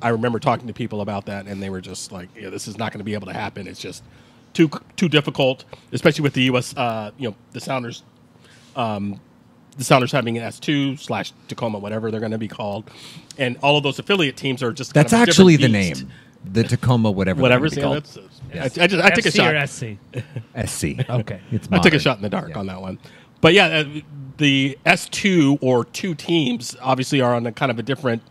I remember talking to people about that and they were just like, yeah, this is not going to be able to happen. It's just too difficult, especially with the U.S. The Sounders. The Sounders having an S2/Tacoma, whatever they're going to be called, and all of those affiliate teams are just. That's kind of a actually the different beast. name. The Tacoma, whatever. Whatever. they're gonna be called. I took a SC shot. or SC? SC. Okay. It's I took a modern. shot in the dark Yeah. on that one. But yeah, the S2 or two teams obviously are on a kind of a different.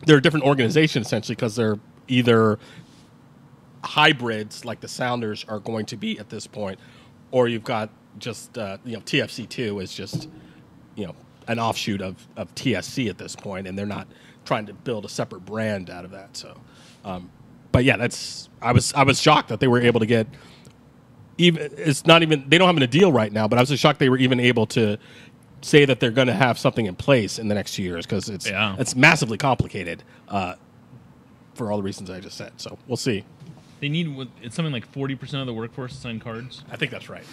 They're a different organization essentially because they're either hybrids like the Sounders are going to be at this point, or you've got just TFC2 is just an offshoot of TSC at this point, and they're not trying to build a separate brand out of that. So, but yeah, I was shocked that they were able to get even. It's not even they don't have a deal right now, but I was just shocked they were even able to say that they're going to have something in place in the next 2 years because it's massively complicated for all the reasons I just said. So we'll see. They need it's something like 40% of the workforce to sign cards. I think that's right.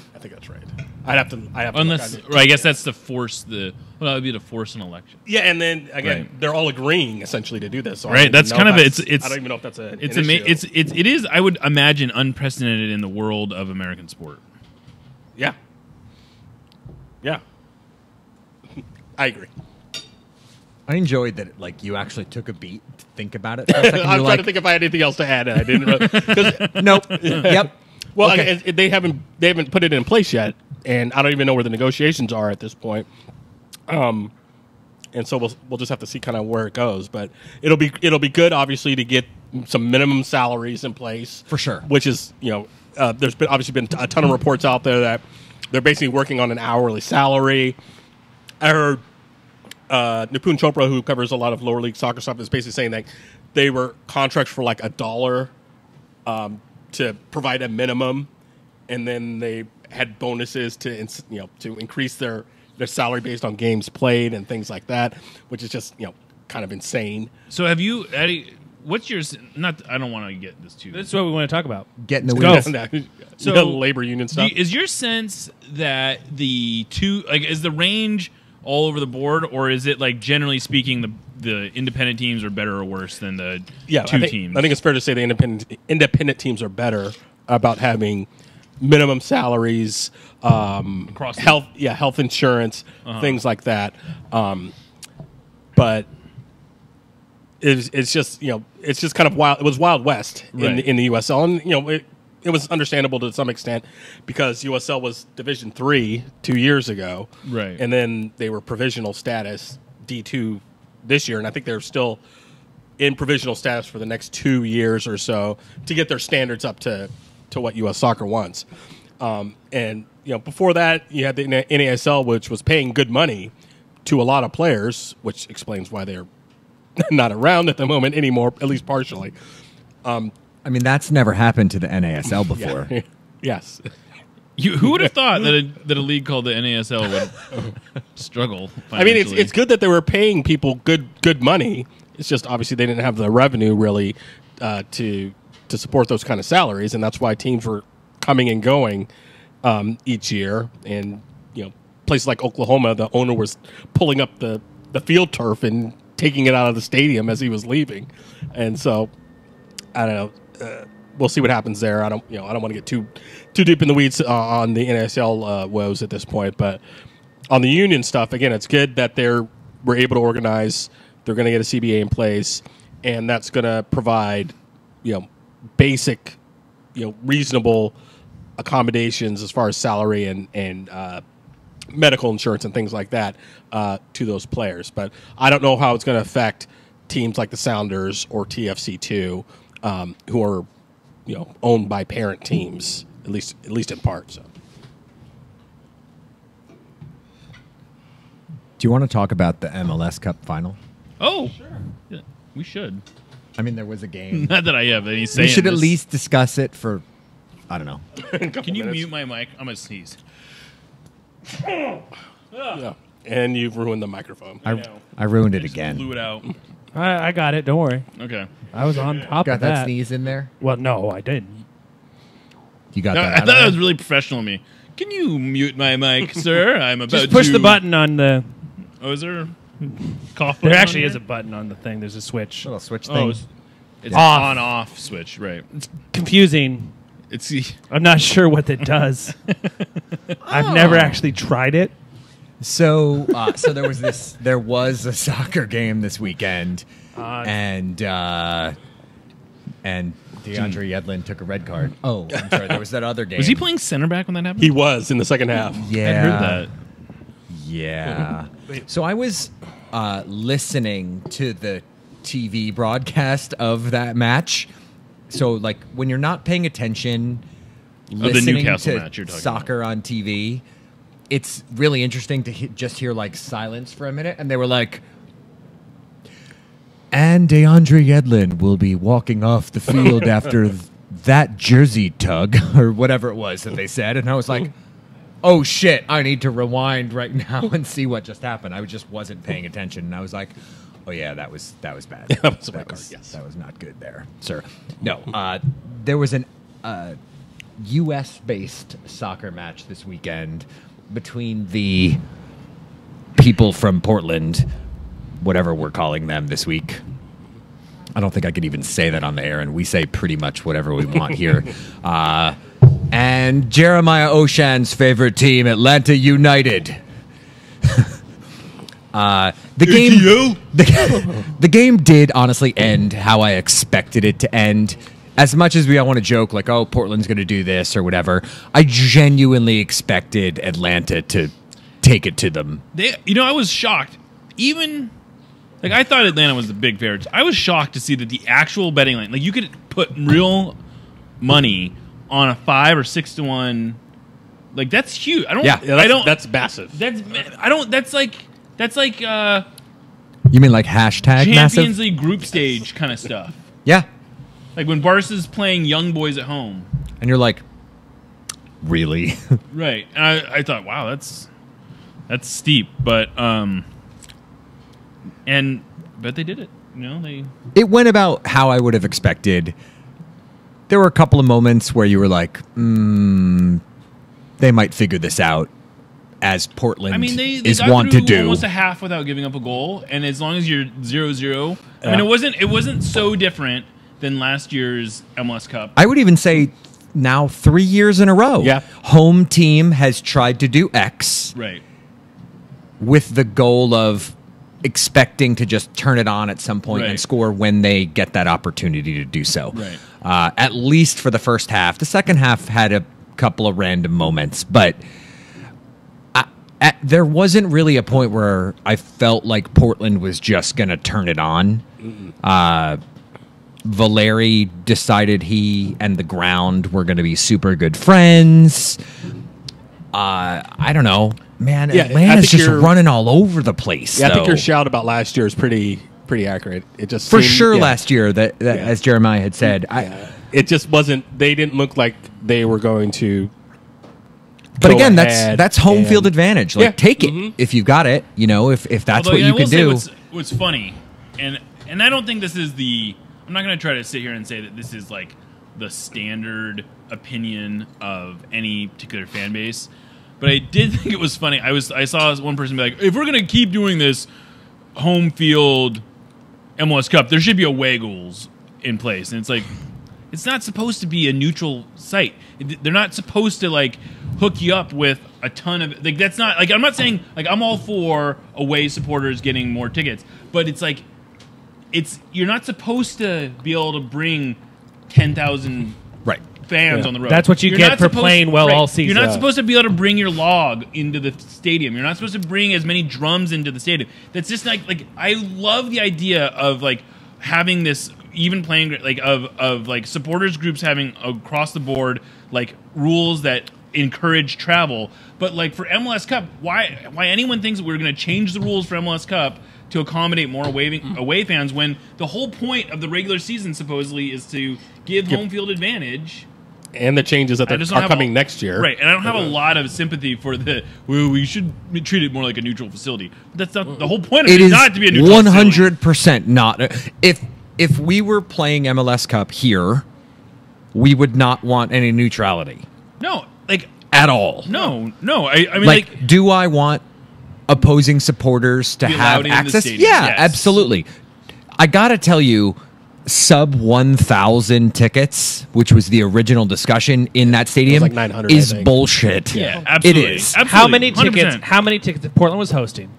I'd have to. Unless, look. or I guess that's to force that would be to force an election. Yeah, and then again, Right. they're all agreeing essentially to do this. So Right, that's kind of it's. I don't even know if that's It is. I would imagine unprecedented in the world of American sport. Yeah. I agree. I enjoyed that. Like you actually took a beat to think about it. For a second. I'm You're trying to think if I had anything else to add, and I didn't. Really, 'cause- Nope. Yep. well, Okay. they haven't put it in place yet, and I don't even know where the negotiations are at this point. And so we'll just have to see kind of where it goes, but it'll be good, obviously, to get some minimum salaries in place For sure. Which is there's been a ton of reports out there that they're basically working on an hourly salary. I heard Nipun Chopra, who covers a lot of lower league soccer stuff, is basically saying that they were contracts for like $1 to provide a minimum, and then they had bonuses to increase their salary based on games played and things like that, which is just kind of insane. So have you, Eddie? What's your not? I don't want to get this too. That's what we want to talk about. Get in the Go. weeds. So labor union stuff. Is your sense that the two is the range all over the board, or is it like generally speaking the independent teams are better or worse than the two teams? I think it's fair to say the independent teams are better about having minimum salaries, Across the- health insurance, things like that. But it's just it's just kind of wild. It was Wild West Right. in the USL, and it was understandable to some extent because USL was Division 3 2 years ago, Right. and then they were provisional status D2 this year, and I think they're still in provisional status for the next 2 years or so to get their standards up to what U.S. Soccer wants. And before that, you had the NASL, which was paying good money to a lot of players, which explains why they're not around at the moment anymore, at least partially. I mean, that's never happened to the NASL before. Yeah. Yes. Who would have thought that a league called the NASL would struggle? I mean, financially? it's good that they were paying people good money. It's just obviously they didn't have the revenue really to support those kind of salaries, and that's why teams were coming and going each year. And places like Oklahoma, the owner was pulling up the field turf and taking it out of the stadium as he was leaving, and so I don't know. We'll see what happens there. I don't want to get too deep in the weeds on the NASL woes at this point, but on the union stuff, again, it's good that we're able to organize. They're going to get a CBA in place, and that's going to provide basic, reasonable accommodations as far as salary and medical insurance and things like that to those players. But I don't know how it's going to affect teams like the Sounders or TFC2, who are owned by parent teams, at least in part. So. Do you want to talk about the MLS Cup final? Oh, sure. Yeah, we should. I mean, there was a game. Not that I have any say. We should in at this. least discuss it for, I don't know. Can you mute my mic? I'm gonna sneeze. Yeah. And you've ruined the microphone. I ruined it Just again. blew it out. I got it. Don't worry. Okay. I was on top Got of that that. sneeze in there? Well, no, I didn't. You got No, that? I out thought of that there? was really professional of me. Can you mute my mic, sir? I'm about Just push to... the button on the. Oh, is there a cough There button actually on is a here? button on the thing. There's a switch. Little switch Oh, thing. it's Off. on-off switch, right. Confusing. It's I'm not sure what it does. I've never actually tried it. So there was a soccer game this weekend, and DeAndre Yedlin took a red card. Oh, I'm sorry. There was that other game. was he playing center back when that happened? He was in the second half. Yeah, I heard that. Yeah. So I was listening to the TV broadcast of that match. So, like, when you're not paying attention, listening Newcastle to match you're talking soccer on TV, it's really interesting to just hear, like, silence for a minute. And they were like, and DeAndre Yedlin will be walking off the field after that jersey tug, or whatever it was that they said. And I was like, oh, shit, I need to rewind right now and see what just happened. I just wasn't paying attention. And I was like, oh, yeah, that was bad. That was a red card, yes. That was not good there, sir. No, there was an U.S.-based soccer match this weekend between the people from Portland, whatever we're calling them this week. I don't think I could even say that on the air, and we say pretty much whatever we want here. And Jeremiah Oshan's favorite team, Atlanta United. The game did honestly end how I expected it to end. As much as we all want to joke, like, oh, Portland's going to do this or whatever, I genuinely expected Atlanta to take it to them. I was shocked. Even, like, I thought Atlanta was the big favorites. I was shocked to see that the actual betting line, like, you could put real money on a 5 or 6 to 1. Like, that's huge. That's massive. That's like You mean like hashtag Champions massive? League group stage kind of stuff. Yeah. Like when Barca's playing Young Boys at home. And you're like, really? Right. And I thought, wow, that's steep, but they did it. It went about how I would have expected. There were a couple of moments where you were like, they might figure this out, as Portland they is got wont through to do. almost a half without giving up a goal, and as long as you're 0-0, I mean, it wasn't so different than last year's MLS Cup. I would even say now 3 years in a row. Yeah. Home team has tried to do X Right. with the goal of expecting to just turn it on at some point and Right. score when they get that opportunity to do so. Right. At least for the first half. The second half had a couple of random moments, but there wasn't really a point where I felt like Portland was just going to turn it on. Valeri decided he and the ground were going to be super good friends. I don't know. Man, Yeah, Atlanta's just running all over the place. Yeah, I think though. your shout about last year is pretty accurate. It just For seemed- sure yeah. last year, that as Jeremiah had said. It just wasn't. They didn't look like they were going to. But go again, ahead that's home field and- advantage. Like, Yeah. take it Mhm. if you've got it. You know, if that's Although, what I you will can say do. What's funny, and I don't think this is the. I'm not going to try to sit here and say that this is like the standard opinion of any particular fan base, but I did think it was funny. I saw one person be like, if we're going to keep doing this home field MLS Cup, there should be away goals in place, and it's like, it's not supposed to be a neutral site. They're not supposed to like hook you up with a ton of like. That's not like, I'm not saying like I'm all for away supporters getting more tickets, but it's like you're not supposed to be able to bring 10,000 Right. fans on the road. That's what you You're get not for supposed- playing well all season. You're not supposed to be able to bring your log into the stadium. You're not supposed to bring as many drums into the stadium. That's just like I love the idea of like having this even playing like of like supporters groups having across the board like rules that encourage travel. But like for MLS Cup, why anyone thinks that we're going to change the rules for MLS Cup to accommodate more away fans when the whole point of the regular season supposedly is to give home field advantage. And the changes that are coming next year. Right, and I don't have a lot of sympathy for we should treat it more like a neutral facility. But that's not the whole point of it. Is not to be a neutral 100% not. If we were playing MLS Cup here, we would not want any neutrality. No, like at all. No. I mean, like, do I want opposing supporters to Be have allowed into the access? stadium, Yeah, yes. absolutely. I gotta tell you, sub 1,000 tickets, which was the original discussion in that stadium, like 900, is I think. bullshit. Yeah, absolutely. It is. Absolutely. How many 100%. tickets? How many tickets if Portland was hosting?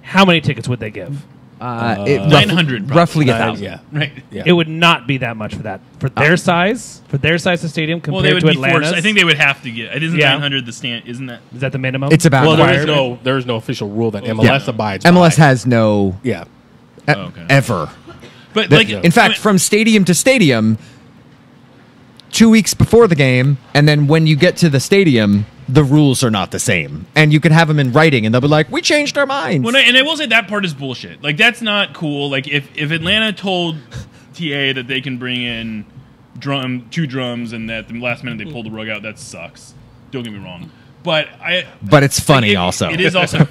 How many tickets would they give? 900 roughly Nine, 1,000. yeah. Right. Yeah. It would not be that much for that for their size. For their size of stadium Well, they compared would to be Atlanta's. forced. I think they would have to get. It isn't Yeah. 900 the stand. Isn't that? Is that the minimum? It's about Well, Required. there is no official rule that MLS abides by. MLS has no Yeah. Okay. ever. But The- like, in fact, from stadium to stadium, 2 weeks before the game, and then when you get to the stadium, the rules are not the same. And you can have them in writing, and they'll be like, "We changed our minds." and I will say that part is bullshit. Like that's not cool. Like if Atlanta told TA that they can bring in two drums and that the last minute they pull the rug out, that sucks. Don't get me wrong. But it's funny also. It is also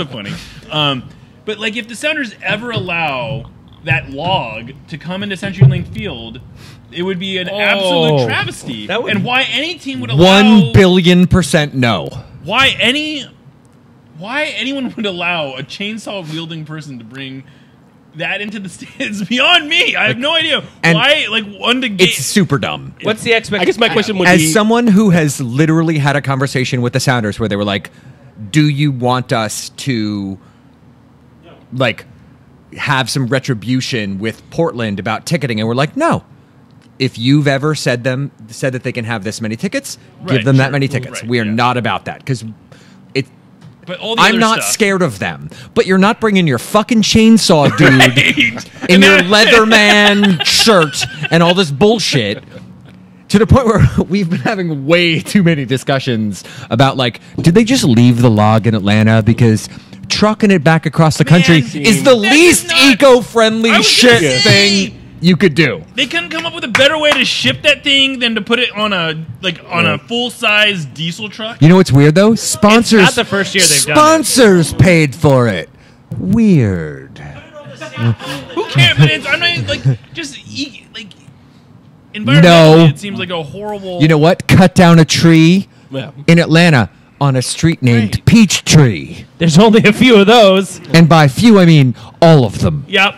funny. But like if the Sounders ever allow that log to come into CenturyLink Field, it would be an absolute travesty. That would- And why any team would allow 1,000,000,000% no. why anyone would allow a chainsaw wielding person to bring that into the stands beyond me. I have no idea and why. Like one to get. It's super dumb. What's the expectation? I guess my question would As be someone who has literally had a conversation with the Sounders where they were like, "Do you want us to like have some retribution with Portland about ticketing?" And we're like, "No. If you've ever said that they can have this many tickets, give Right, them that sure. many tickets. Right, we are yeah. not about that because it." But all the I'm other not stuff, scared of them, but you're not bringing your fucking chainsaw dude Right. in And your that- Leatherman shirt and all this bullshit to the point where we've been having way too many discussions about like, did they just leave the log in Atlanta because trucking it back across the country Man, is the that least is not- eco-friendly I was shit gonna say. thing you could do. They couldn't come up with a better way to ship that thing than to put it on a full size diesel truck. You know what's weird though? Sponsors. not the first year they've done it. Sponsors paid for it. Weird. Who cares? But it's, I'm not like just like environmentally. No. It seems like a horrible. You know what? Cut down a tree Yeah. in Atlanta on a street named Right. Peachtree. There's only a few of those. And by few, I mean all of them. Yep.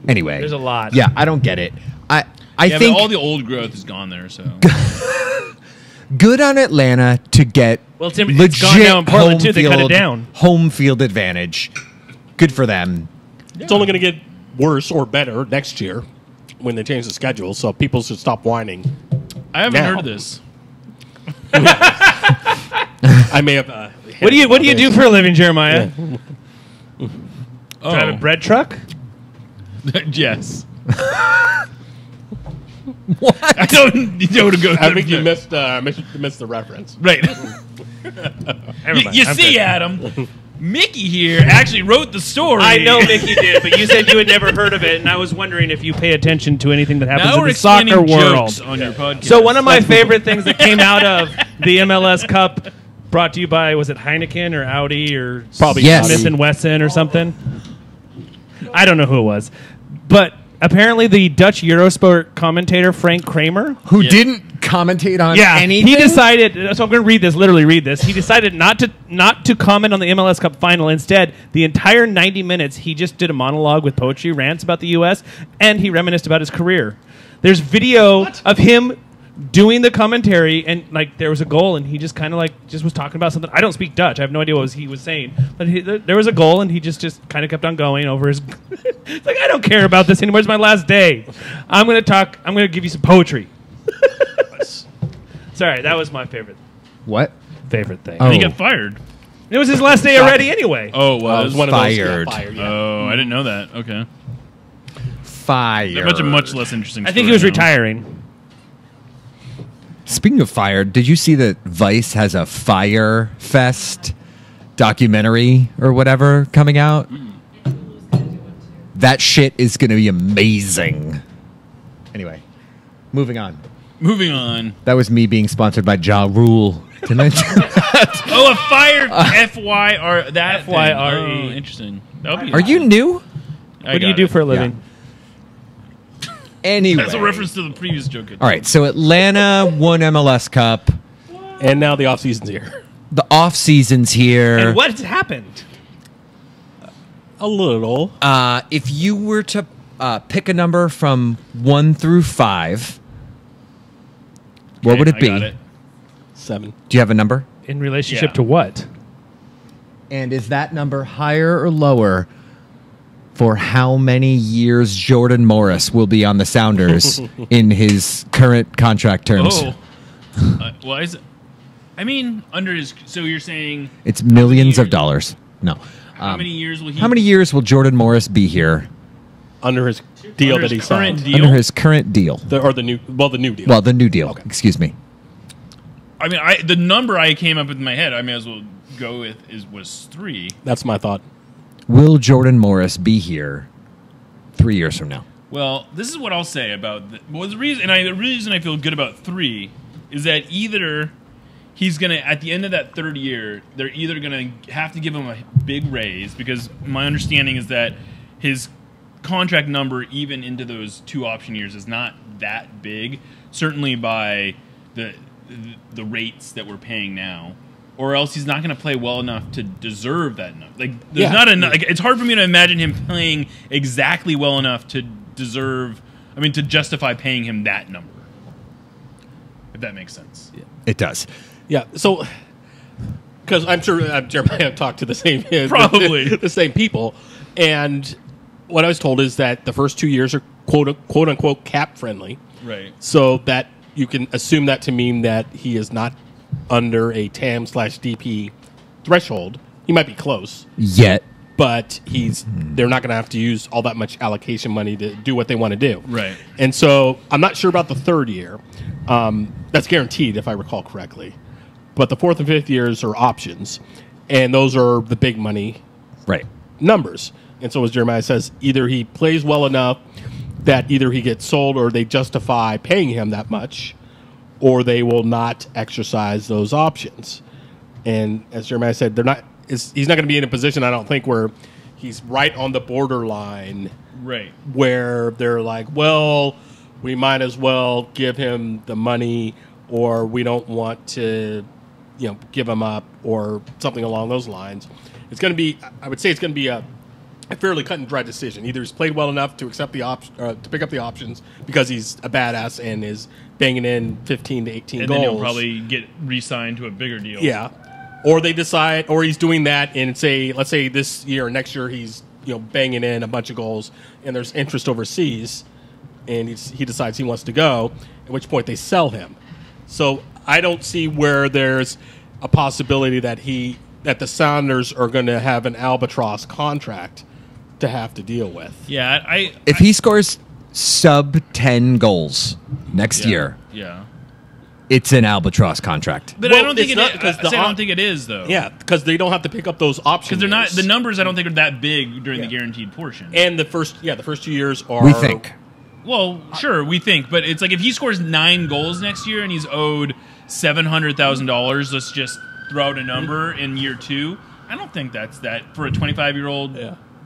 Anyway. There's a lot. Yeah, I don't get it. I yeah, think but all the old growth is gone there. So good on Atlanta to get Well, Tim, it's legit gone now in Portland, too. They cut it home field- down. Home field advantage. Good for them. it's only going to get worse or better next year when they change the schedule. So people should stop whining. I haven't Now. heard of this. I may have. What do you do for a living, Jeremiah? Oh, Drive a bread truck? yes. What? I don't know to go. I think you missed the reference. Right. Never mind. You I'm see, good. Adam, Mickey here actually wrote the story. I know Mickey did, but you said you had never heard of it, and I was wondering if you pay attention to anything that happens Now in we're the soccer explaining world. jokes on your podcast. So one of my favorite things that came out of the MLS Cup, brought to you by, was it Heineken or Audi or Probably Yes. Smith and Wesson or something? I don't know who it was, but apparently the Dutch Eurosport commentator Frank Kramer. Who Yeah. didn't commentate on Yeah, anything? he decided. So I'm going to read this. Literally read this. He decided not to comment on the MLS Cup final. Instead, the entire 90 minutes, he just did a monologue with poetry rants about the U.S. and he reminisced about his career. There's video of him doing the commentary, and like there was a goal, and he just kind of like just was talking about something. I don't speak Dutch. I have no idea what he was saying, but there was a goal, and he just kind of kept on going over his. It's like, I don't care about this anymore. It's my last day. I'm going to talk. I'm going to give you some poetry. Sorry, that was my favorite What? thing. Oh. He got fired. It was his last day already anyway. Oh, it It was. was one of those. Fired. Yeah, fired. Yeah. Oh, I didn't know that. Okay. Fire. That's a much less interesting. I think story he was now. retiring. Speaking of fire, did you see that Vice has a Fire Fest documentary or whatever coming out? That shit is going to be amazing. Anyway, moving on. Moving on. That was me being sponsored by Ja Rule to mention that. Oh, a fire FYR that thing. FYRE. Oh, interesting. That'll be. Are you new? What do you do for a living? Anyway. That's a reference to the previous joke. All right, so Atlanta won MLS Cup. And now the off season's here. The off season's here. And what happened? A little. If you were to pick a number from 1 through 5. What would it I be? got it. 7. Do you have a number? In relationship Yeah. to what? And is that number higher or lower for how many years Jordan Morris will be on the Sounders in his current contract terms? Oh. Well, I mean, under his. So you're saying It's millions of years? dollars. No. how many years will he? How many years will Jordan Morris be here Under his deal Under that he his current signed. deal? under his current deal? The new deal. Well, the new deal. Okay. Excuse me. I mean, the number I came up with in my head, I may as well go with was 3. That's my thought. Will Jordan Morris be here 3 years from now? Well, this is what I'll say about the reason I feel good about 3 is that either he's gonna at the end of that third year, they're either gonna have to give him a big raise because my understanding is that his contract number, even into those 2 option years, is not that big. Certainly by the rates that we're paying now. Or else he's not going to play well enough to deserve that number. Like, there's not enough. Like, it's hard for me to imagine him playing exactly well enough to deserve. I mean, to justify paying him that number. If that makes sense. It does. Yeah. So, because I'm sure Jeremiah talked to the same Probably. the same people, and what I was told is that the first 2 years are quote unquote cap friendly, Right. so that you can assume that to mean that he is not under a TAM/DP threshold. He might be close, Yet. but they're not going to have to use all that much allocation money to do what they want to do. Right. And so I'm not sure about the third year. That's guaranteed, if I recall correctly. But the fourth and fifth years are options, and those are the big money Right. numbers. And so, as Jeremiah says, either he plays well enough that either he gets sold or they justify paying him that much, or they will not exercise those options. And as Jeremiah said, he's not going to be in a position, I don't think, where he's right on the borderline Right. where they're like, well, we might as well give him the money, or we don't want to, give him up, or something along those lines. It's going to be, I would say, it's going to be a fairly cut and dry decision. Either he's played well enough to accept the to pick up the options because he's a badass and is banging in 15 to 18 And goals. then he'll probably get re-signed to a bigger deal. Yeah. Or they decide, or he's doing that, and let's say this year or next year he's banging in a bunch of goals, and there's interest overseas, and he decides he wants to go. At which point they sell him. So I don't see where there's a possibility that the Sounders are going to have an albatross contract to have to deal with. Yeah. If he scores sub 10 goals next year, Yeah. it's an albatross contract. But Well, I don't think it's it not, is. because I don't think it is, though. Yeah, because they don't have to pick up those options. Because they're not the numbers. I don't think are that big during the guaranteed portion. And the first 2 years are. We think. Well, sure, we think, but it's like if he scores 9 goals next year and he's owed $700,000, let's just throw out a number in year 2. I don't think that's that for a 25-year-old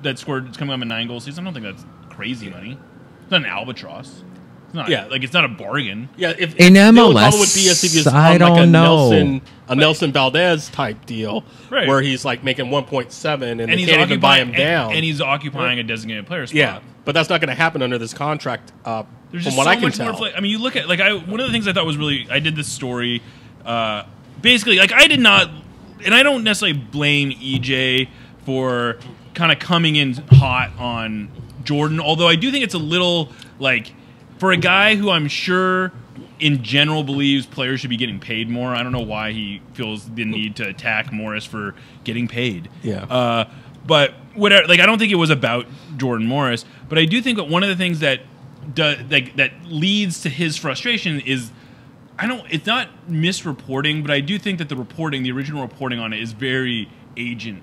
that's coming up in 9 goal season. I don't think that's crazy money. It's not an albatross. It's not it's not a bargain. Yeah, if In the only MLS, problem would be if he's I on don't know. a Nelson Valdez type deal, Right. where he's like making 1.7 and they he's can't even buy him occupying- down. and he's occupying a designated player spot. yeah, but that's not going to happen under this contract. There's From just what so I can much tell, more. I mean, you look at one of the things I thought was really. I did this story. Basically, I did not, and I don't necessarily blame EJ for kind of coming in hot on Jordan. Although I do think it's a little for a guy who I'm sure in general believes players should be getting paid more. I don't know why he feels the need to attack Morris for getting paid. Yeah. But whatever. I don't think it was about Jordan Morris. But I do think that one of the things that that leads to his frustration is it's not misreporting, but I do think that the original reporting on it is very agent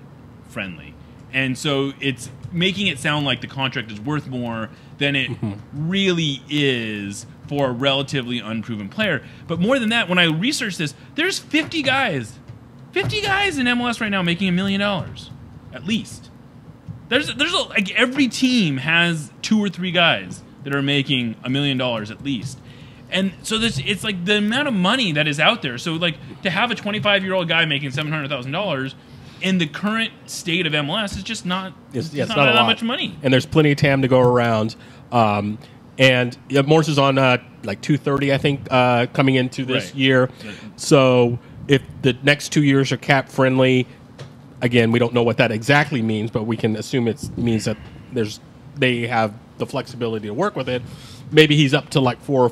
friendly. And so it's making it sound like the contract is worth more than it really is for a relatively unproven player. But more than that, when I researched this, there's 50 guys in MLS right now making $1 million at least. There's every team has 2 or 3 guys that are making $1 million at least. And so it's the amount of money that is out there. So to have a 25-year-old guy making $700,000 in the current state of MLS, it's just not. It's not not a that lot. much money. And there's plenty of time to go around. And Morse is on like 230, I think, coming into this Right. year. So if the next 2 years are cap friendly, again, we don't know what that exactly means, but we can assume it means that they have the flexibility to work with it. Maybe he's up to like 400,000 or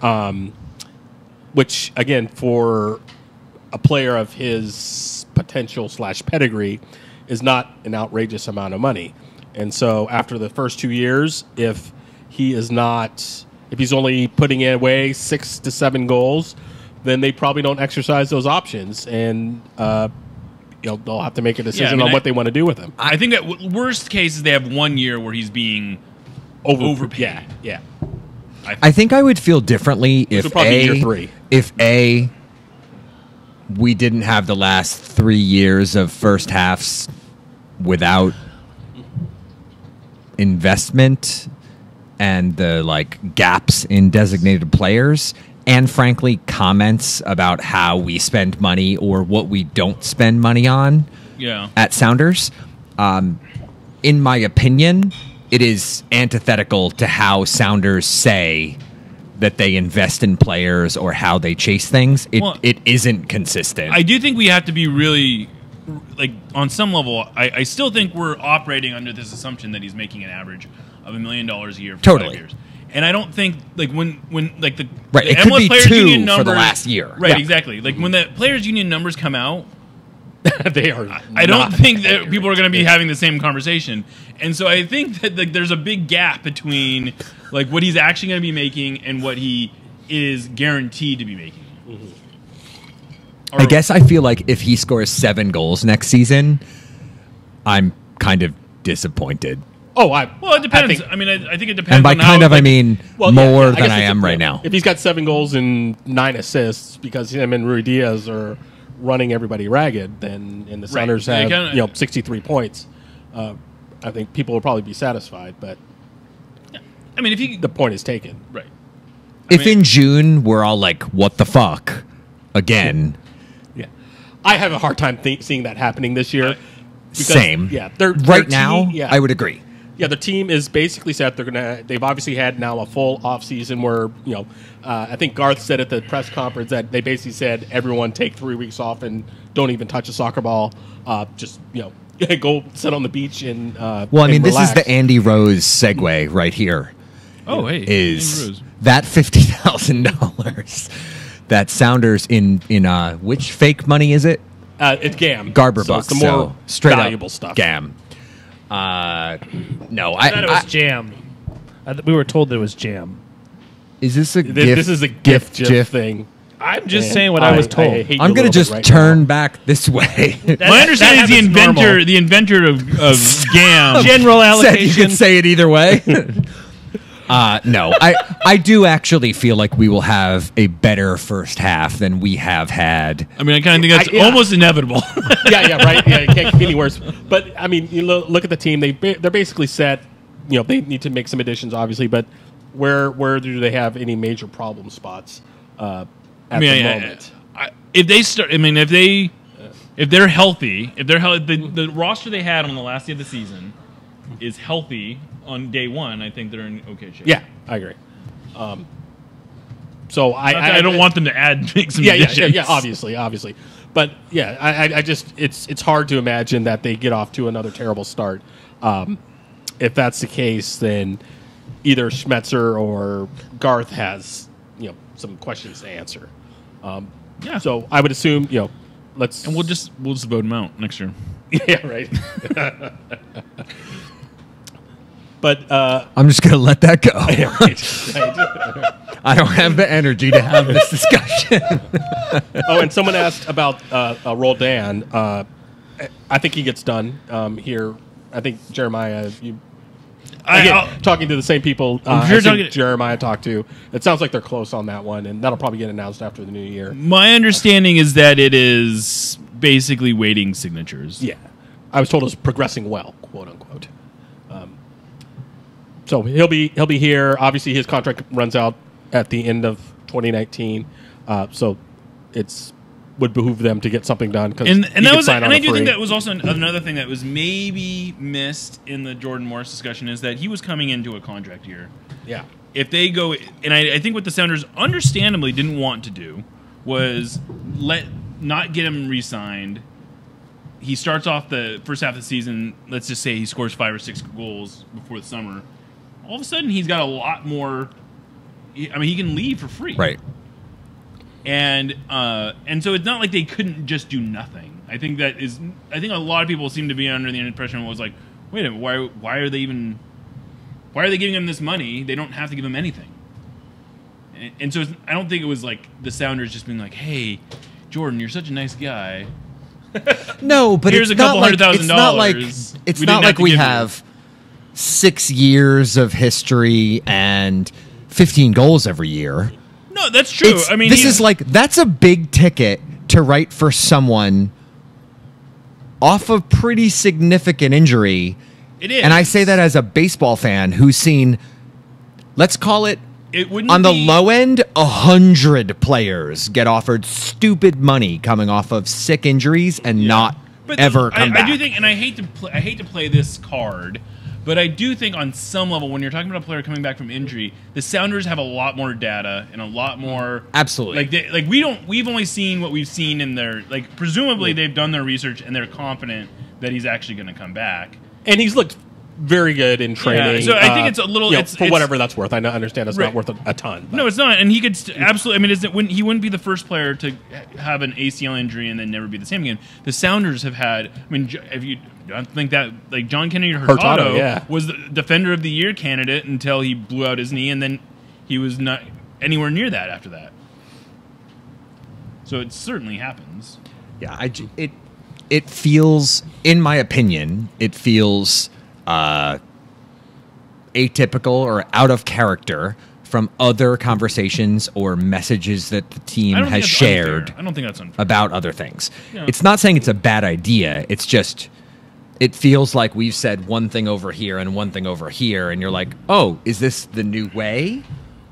500,000, which again for a player of his potential / pedigree is not an outrageous amount of money. And so after the first 2 years, if he's only putting away 6 to 7 goals, then they probably don't exercise those options, and they'll have to make a decision on what they want to do with him. I think that worst case is they have 1 year where he's being overpaid. Yeah. I think I would feel differently if would probably be year 3. If we didn't have the last 3 years of first halves without investment and the gaps in designated players, and frankly comments about how we spend money or what we don't spend money on at Sounders. In my opinion, it is antithetical to how Sounders say that they invest in players or how they chase things. It isn't consistent. I do think we have to be really, on some level, I still think we're operating under this assumption that he's making an average of $1 million a year for 5 years. And I don't think when the it MLS could be Players 2 Union numbers, for the last year. Right, exactly. When the Players Union numbers come out, They are. I don't think that people are going to be having the same conversation. And so I think that there's a big gap between what he's actually going to be making and what he is guaranteed to be making. Mm-hmm. I guess I feel like if he scores 7 goals next season, I'm kind of disappointed. Well, it depends. I think it depends. And by on kind how, of, I mean more I than guess I it's am right now. If he's got 7 goals and 9 assists because him and Rui Diaz are running everybody ragged, then and the Sounders have 63 points, I think people will probably be satisfied. But I mean, if the point is taken, right? If in June we're all like, "What the fuck?" again, yeah, I have a hard time seeing that happening this year. Because, same. Yeah, right now, I would agree. Yeah, the team is basically set. They've obviously had now a full off season where I think Garth said at the press conference that they basically said everyone take 3 weeks off and don't even touch a soccer ball. Just go sit on the beach and and this relax. is the Andy Rose segue right here. Oh, hey, is Andy Rose. that $50,000 that Sounders in which fake money is it? It's GAM. Garber so bucks. It's the more so straight valuable up stuff. GAM. No, I thought it was jam. We were told that it was jam. Is this a This is a GIF thing. I'm just saying what I was told. hate you I'm a going to little just bit right turn now. back this way. My understanding is the inventor of GAM. General Said you allocation. could say it either way. No, I do actually feel like we will have a better first half than we have had. I mean, I kind of think that's almost inevitable. yeah, right. Yeah, it can't get any worse. But I mean, you look at the team; they're basically set. They need to make some additions, obviously, but where do they have any major problem spots at the moment? If they start, if they're healthy, the roster they had on the last day of the season is healthy on day one, I think they're in okay shape. Yeah, I agree. So I don't want them to make some additions. Yeah, obviously. But yeah, I just it's hard to imagine that they get off to another terrible start. If that's the case, then either Schmetzer or Garth has some questions to answer. Yeah. So I would assume let's And we'll just vote them out next year. yeah, right. But I'm just going to let that go. yeah, right. I don't have the energy to have this discussion. Oh, and someone asked about Roldan. I think he gets done here. I think Jeremiah. Talking to the same people Jeremiah talked to. It sounds like they're close on that one, and that'll probably get announced after the new year. My understanding is that it is basically waiting signatures. Yeah, I was told it was progressing well, quote unquote. So he'll be here. Obviously, his contract runs out at the end of 2019. So it's would behoove them to get something done. And that was, and I do think that was also another thing that was maybe missed in the Jordan Morris discussion is that he was coming into a contract year. Yeah. If they go, and I think what the Sounders understandably didn't want to do was not get him re-signed. He starts off the first half of the season, let's just say he scores 5 or 6 goals before the summer. All of a sudden, he's got a lot more. I mean, he can leave for free, Right. And so it's not like they couldn't just do nothing. I think a lot of people seem to be under the impression it was like, wait a minute, why are they giving him this money? They don't have to give him anything. And so I don't think it was like the Sounders just being like, hey, Jordan, you're such a nice guy. No, but Here's it's a couple not like $100,000. it's We not didn't like to we give you. have 6 years of history and 15 goals every year. No, that's true. I mean, this is like that's a big ticket to write for someone off a pretty significant injury. it is. And I say that as a baseball fan who's seen, let's call it, it wouldn't on the be- low end, 100 players get offered stupid money coming off of sick injuries and not But ever come back. I do think, and I hate to play this card, but I do think on some level, when you're talking about a player coming back from injury, the Sounders have a lot more data and a lot more. Absolutely. We've only seen what we've seen in their presumably they've done their research and they're confident that he's actually going to come back. And he's looked very good in training. Yeah, so I think it's a little for whatever that's worth. I understand it's Right. not worth a ton. But. No, it's not, and he could absolutely. I mean, he wouldn't be the first player to have an ACL injury and then never be the same again. The Sounders have had. I mean, if you don't think that, like John Kennedy Hurtado was the Defender of the Year candidate until he blew out his knee, and then he was not anywhere near that after that. So it certainly happens. Yeah, it feels, in my opinion, it feels atypical or out of character from other conversations or messages that the team I don't think has that's shared unfair. I don't think that's unfair. about other things. Yeah. It's not saying it's a bad idea. It's just, it feels like we've said one thing over here and one thing over here, and you're like, oh, is this the new way?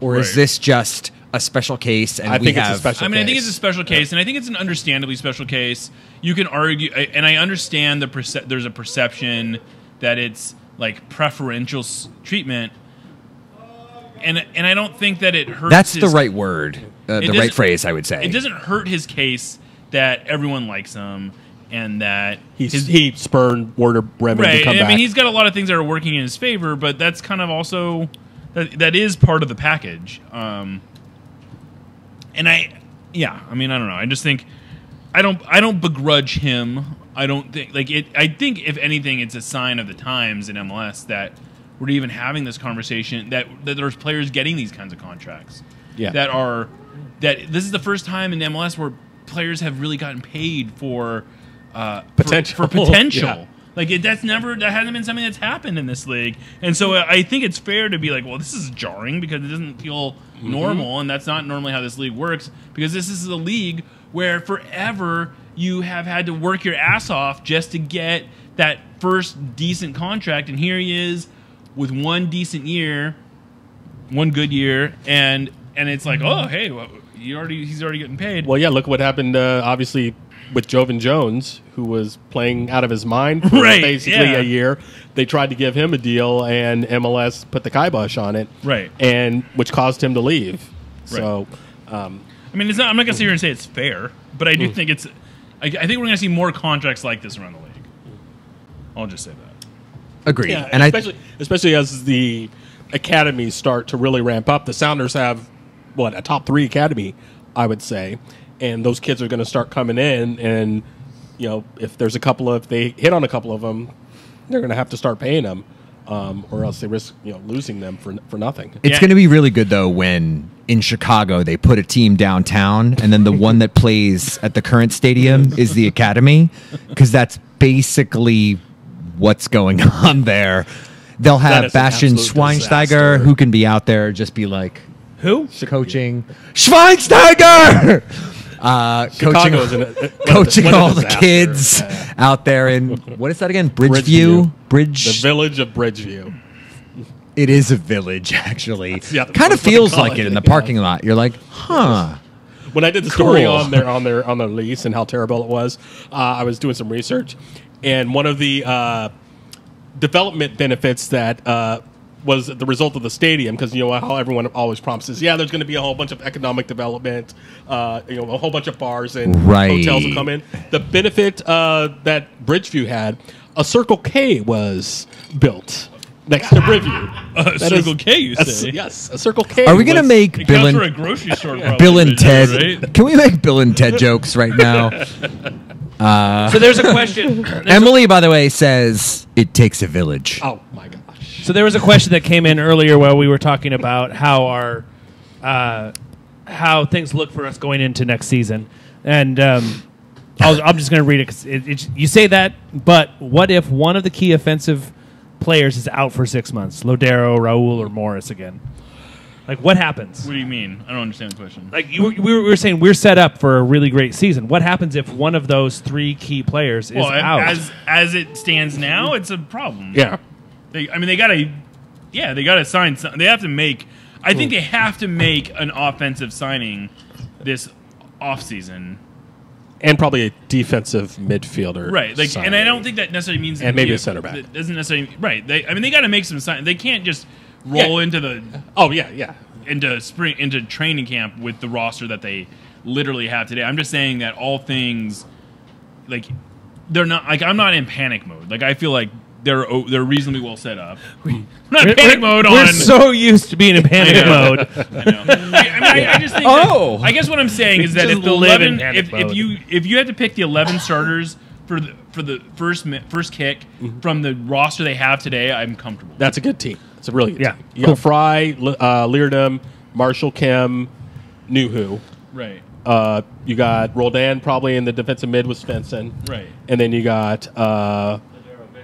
Or is Right. this just a special case? And I we think it's a have, special I mean, I think case. it's a special case, and I think it's an understandably special case. You can argue, and I understand there's a perception that it's like preferential treatment, and I don't think that it hurts. That's the his- right word, the right doesn't- phrase, I would say. It doesn't hurt his case that everyone likes him and that He spurned Werner Bremen to right. come I back. mean, he's got a lot of things that are working in his favor, but that's kind of also that is part of the package. And I mean, I don't know. I just think I don't begrudge him. I don't think I think if anything, it's a sign of the times in MLS that we're even having this conversation that there's players getting these kinds of contracts. Yeah. That this is the first time in MLS where players have really gotten paid for Potential. for potential. Yeah. That hasn't been something that's happened in this league, and so I think it's fair to be like, well, this is jarring because it doesn't feel normal, and that's not normally how this league works. Because this is a league where forever you have had to work your ass off just to get that first decent contract, and here he is with one decent year, one good year, and it's like, oh, hey, well, he's already getting paid. Well, yeah, look what happened, obviously, with Jovan Jones, who was playing out of his mind for Right, basically yeah. a year. They tried to give him a deal, and MLS put the kibosh on it, Right. and which caused him to leave. So, I mean, I'm not going to sit here and say it's fair, but I do think it's. I think we're going to see more contracts like this around the league. I'll just say that. Agreed. yeah, and especially as the academies start to really ramp up. The Sounders have a top 3 academy, I would say, and those kids are going to start coming in, and if they hit on a couple of them, they're going to have to start paying them, or else they risk losing them for nothing. It's Yeah. going to be really good, though, when in Chicago they put a team downtown, and then the one that plays at the current stadium is the academy, because that's basically what's going on there. They'll That have is an Bastian absolute Schweinsteiger, disaster. who can be out there, just be like Who? coaching Schweinsteiger, Chicago's coaching what a all the disaster. kids out there in what is that again? Bridgeview. Bridge. The village of Bridgeview. It is a village, actually. yeah, Kind of that's what they feels call like it, it in the yeah. parking lot. You're like, huh. when I did the story on their lease and how terrible it was, I was doing some research, and one of the development benefits that was the result of the stadium, because you know how everyone always promises, there's going to be a whole bunch of economic development, a whole bunch of bars and hotels will come in. The benefit that Bridgeview had, a Circle K was built next to Bridgeview. Circle K, you say? Yes, a Circle K. Are we going to make Bill and for a grocery store? Probably, Bill and Ted? right? Can we make Bill and Ted jokes right now? So there's a question. Emily, by the way, says it takes a village. Oh my gosh. So there was a question that came in earlier while we were talking about how our how things look for us going into next season, and I'm just going to read it because you say that. But what if one of the key offensive players is out for 6 months? Lodero, Raul, or Morris again? Like, what happens? What do you mean? I don't understand the question. Like we were saying, we're set up for a really great season. What happens if one of those three key players is out? As it stands now, it's a problem. Yeah. They gotta sign. They have to make. I think they have to make an offensive signing this offseason. And probably a defensive midfielder, Right? Like, signing. and I don't think that necessarily means. And maybe a center back. That doesn't necessarily right. They got to make some sign. They can't just roll into the into training camp with the roster that they literally have today. I'm just saying that all things, like, they're not like, I'm not in panic mode. Like, I feel like they're reasonably well set up. I'm not in panic mode. We're so used to being in panic mode. I know. I just think. I guess what I'm saying is that Just if the live in 11, panic mode. if you had to pick the 11 starters for the first kick from the roster they have today, I'm comfortable. That's a good team. It's a really good Yeah. team. You got Fry, Leardom, Marshall Kim, Nuhu. right. You got Roldan probably in the defensive mid with Svensson. Right. And then you got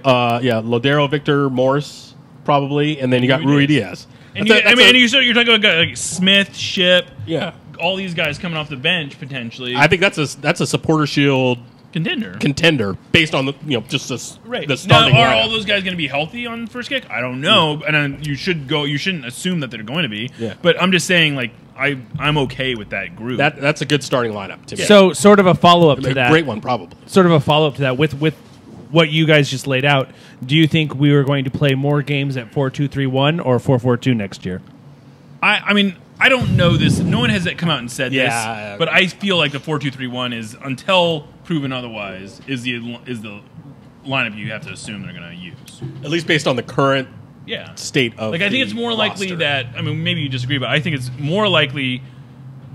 Lodero, Victor, Morse probably, and then you got Rui Diaz. And That's you're talking about guys like Smith, Ship, yeah. all these guys coming off the bench potentially. I think that's a supporter shield contender based on the just the Right. the starting now, are lineup. all those guys going to be healthy on first kick? I don't know, and you shouldn't assume that they're going to be. Yeah. But I'm just saying, like, I'm okay with that group. That's a good starting lineup to me. So, sort of a follow up to a that. great one probably. Sort of a follow up to that with what you guys just laid out. Do you think we are going to play more games at 4-2-3-1 or 4-4-2 next year? I mean, I don't know this. No one has come out and said Yeah. this, but I feel like the 4-2-3-1 is, until proven otherwise, is the lineup you have to assume they're going to use. At least based on the current Yeah. state of Like, I think it's more likely roster. that, I mean, maybe you disagree, but I think it's more likely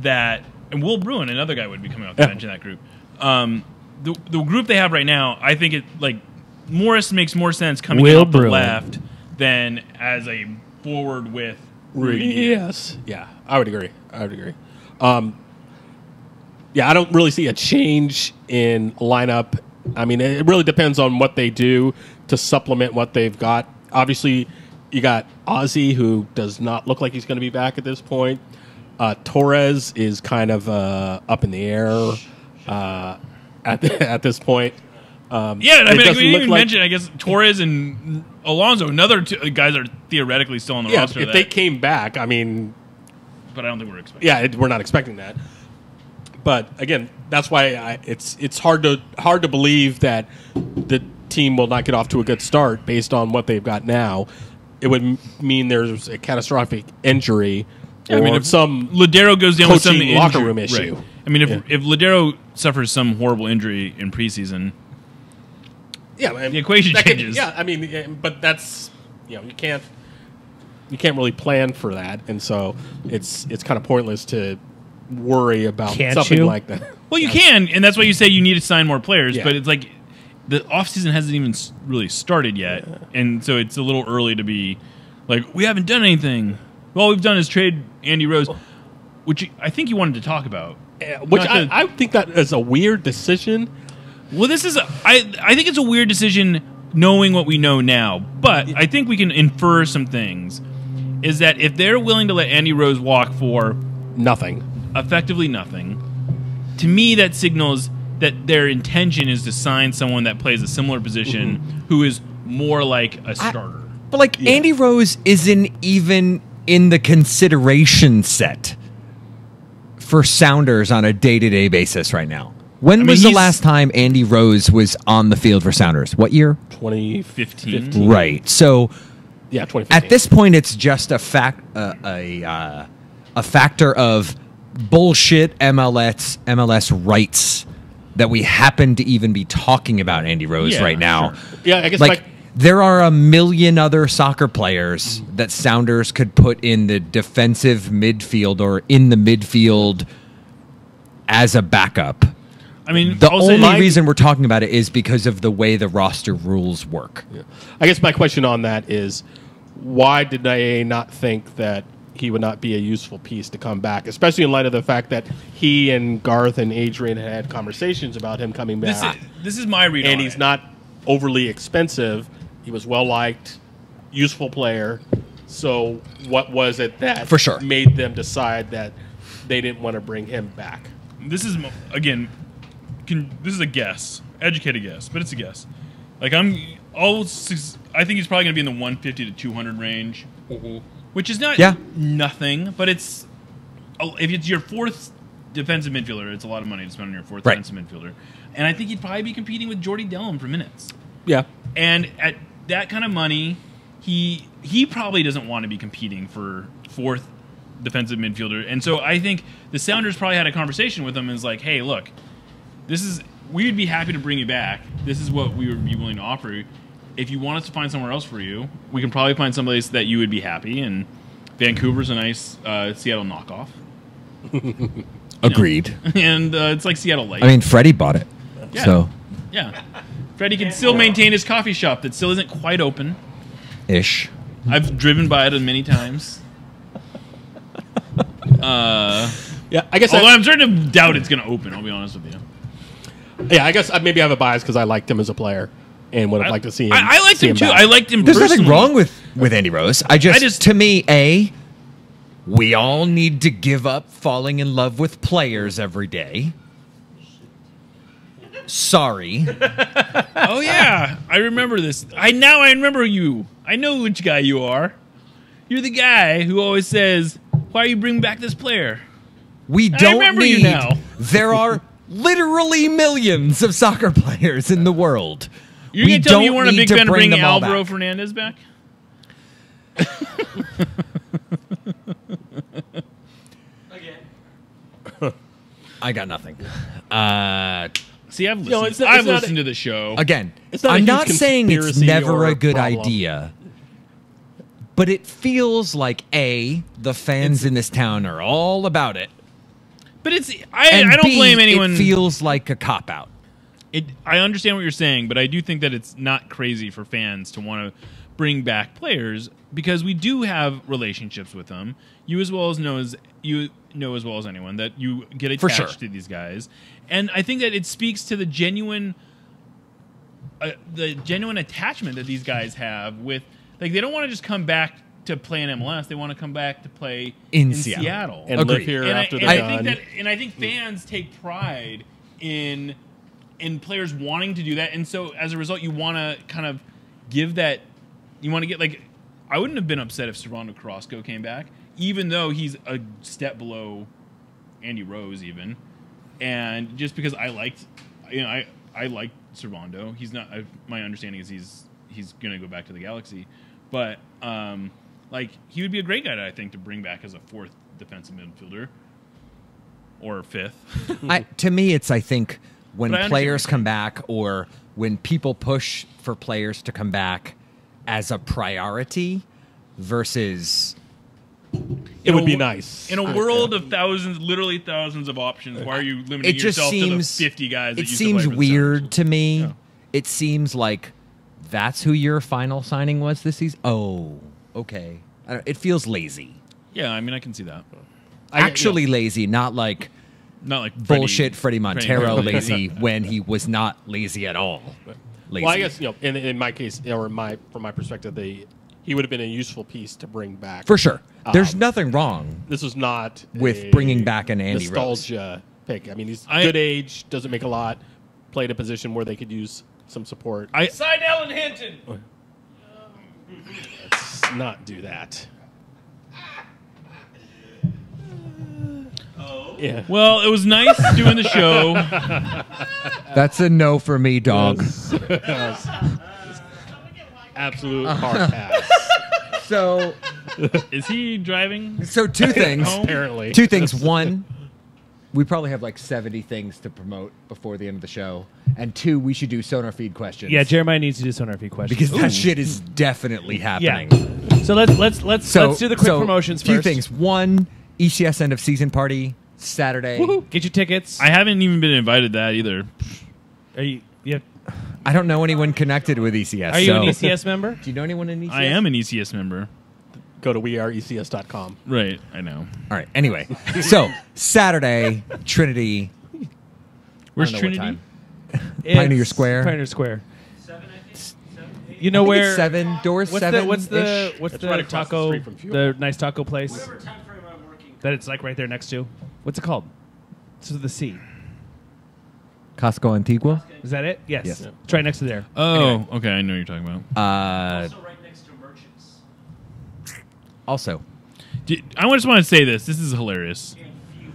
that, and Will Bruin, another guy, would be coming off the bench in that group. The group they have right now, I think it, like, Morris makes more sense coming in off the left than as a forward with Rudy. Yes. Yeah, I would agree. I don't really see a change in lineup. I mean, it really depends on what they do to supplement what they've got. Obviously, you got Ozzy, who does not look like he's going to be back at this point. Torres is kind of up in the air at this point. Yeah, I mean, we didn't even mention, I guess, Torres and Alonso, another two guys are theoretically still on the roster. If they came back, I mean... But I don't think we're expecting we're not expecting that. But, again, that's why it's hard to believe that the team will not get off to a good start based on what they've got now. It would mean there's a catastrophic injury or if some Lodero goes down with some coaching locker room issue. Right. I mean, if Lodero suffers some horrible injury in preseason... Yeah, the equation changes. I mean, but that's you can't really plan for that, and so it's kind of pointless to worry about something like that. Well, you can, and that's why you say you need to sign more players. Yeah. But it's like the offseason hasn't even really started yet, and so it's a little early to be like, we haven't done anything. All we've done is trade Andy Rose, which I think you wanted to talk about. Which I think that is a weird decision. Well, this is I think it's a weird decision knowing what we know now, but I think we can infer some things. Is that if they're willing to let Andy Rose walk for effectively nothing, to me that signals that their intention is to sign someone that plays a similar position who is more like a starter. But like Andy Rose isn't even in the consideration set for Sounders on a day-to-day basis right now? When mean, was the he's- last time Andy Rose was on the field for Sounders? What year? 2015. Right. So Yeah, 2015. at this point, it's just a factor of bullshit MLS rights that we happen to even be talking about Andy Rose Yeah, right now. sure. Yeah, I guess Like, there are a million other soccer players that Sounders could put in the defensive midfield or in the midfield as a backup. I mean, The also, only reason we're talking about it is because of the way the roster rules work. I guess my question on that is, why did IA not think that he would not be a useful piece to come back, especially in light of the fact that he and Garth and Adrian had conversations about him coming back, this is my read and on he's it. not overly expensive. He was well liked, useful player. So what was it that For sure. made them decide that they didn't want to bring him back? This is again, this is a guess, educated guess, but it's a guess. Like I think he's probably going to be in the 150 to 200 range, which is not nothing, but it's if it's your fourth defensive midfielder, it's a lot of money to spend on your fourth Right. defensive midfielder, and I think he'd probably be competing with Jordy Dellum for minutes. Yeah. And at that kind of money, he probably doesn't want to be competing for fourth defensive midfielder. And so I think the Sounders probably had a conversation with him and was like, hey, look, we'd be happy to bring you back. This is what we would be willing to offer you. If you want us to find somewhere else for you, we can probably find someplace that you would be happy. And Vancouver's a nice Seattle knockoff. Agreed. And it's like Seattle Light. I mean, Freddie bought it. Yeah. So, yeah. Freddie can still maintain his coffee shop that still isn't quite open. ish. I've driven by it many times. Yeah, I guess. Although I'm starting to doubt it's going to open, I'll be honest with you. Yeah, I guess maybe I have a bias because I liked him as a player and would have liked to see him. I liked see him too. back. I liked him There's personally. nothing wrong with Andy Rose. I just, to me, we all need to give up falling in love with players every day. Sorry. Oh, yeah. I remember this. I remember you. I know which guy you are. You're the guy who always says, why are you bringing back this player? We don't remember you need. now. There are literally millions of soccer players in the world. You're going to tell me you weren't a big fan of bringing Alvaro back. Fernandez back? I got nothing. See, I've listened, No, it's not listened to the show. Again, It's not a I'm huge not saying it's conspiracy never or a good problem. idea, but it feels like the fans in this town are all about it. But it's And I don't B, blame anyone. It feels like a cop out. I understand what you're saying, but I do think that it's not crazy for fans to want to bring back players because we do have relationships with them. You as well as know as anyone that you get For attached sure. to these guys, and I think that it speaks to the genuine attachment that these guys have with they don't want to just come back to play in MLS. They want to come back to play in Seattle. and Agreed. live here And after I they're done. think I think fans take pride in players wanting to do that, and so as a result, you want to kind of give that. You want to get I wouldn't have been upset if Servando Carrasco came back, even though he's a step below Andy Rose, even, and just because I liked Servando. He's not. My understanding is he's going to go back to the Galaxy, but he would be a great guy, I think, to bring back as a fourth defensive midfielder or fifth. To me, it's I think when But I understand players what you're come back or when people push for players to come back as a priority versus It would be nice. In a world of literally thousands of options, why are you limiting it just yourself seems to the 50 guys that it used to play seems for the weird Sounders? to me. Yeah. It seems like that's who your final signing was this season. Oh, okay. It feels lazy. Yeah, I mean, I can see that. Actually lazy, not like Not like bullshit Freddie Montero Freddie- lazy when he was not lazy at all. Lazy. Well, I guess in my case, or from my perspective, he would have been a useful piece to bring back For sure. There's nothing wrong. This was not With a bringing back an Andy Rose. nostalgia pick. I mean, he's good age, doesn't make a lot, played a position where they could use some support. Sign Alan Hinton. Let's not do that. Yeah. Well, it was nice doing the show. That's a no for me, dog. Absolute hard pass. So, Is he driving? two things. Apparently. Two things. One, we probably have like 70 things to promote before the end of the show. And two, we should do SonarFeed questions. Yeah, Jeremiah needs to do SonarFeed questions. Because that shit is definitely happening. Yeah. So let's do the quick promotions Few first. things. One, ECS end of season party Saturday. Woohoo. Get your tickets. I haven't even been invited to that either. Are you I don't know anyone connected with ECS. Are you an ECS member? Do you know anyone in ECS? I am an ECS member. Go to weareecs.com. Right, I know. All right. Anyway, so Saturday, Trinity. Where's I don't know what Trinity? time. Pioneer Square. Pioneer Square. 7, I think. You know I think where? it's 7 doors. What's 7 the what's the It's the right across the taco? street from Fuel. The nice taco place Whatever time frame I'm working. that it's like right there next to. What's it called? It's the sea. Costco Antigua. Is that it? Yes. Yes. It's right next to there. Oh, Anyway. okay, I know what you're talking about. Also right next to Merchants. Also, I just want to say this. This is hilarious. And Few.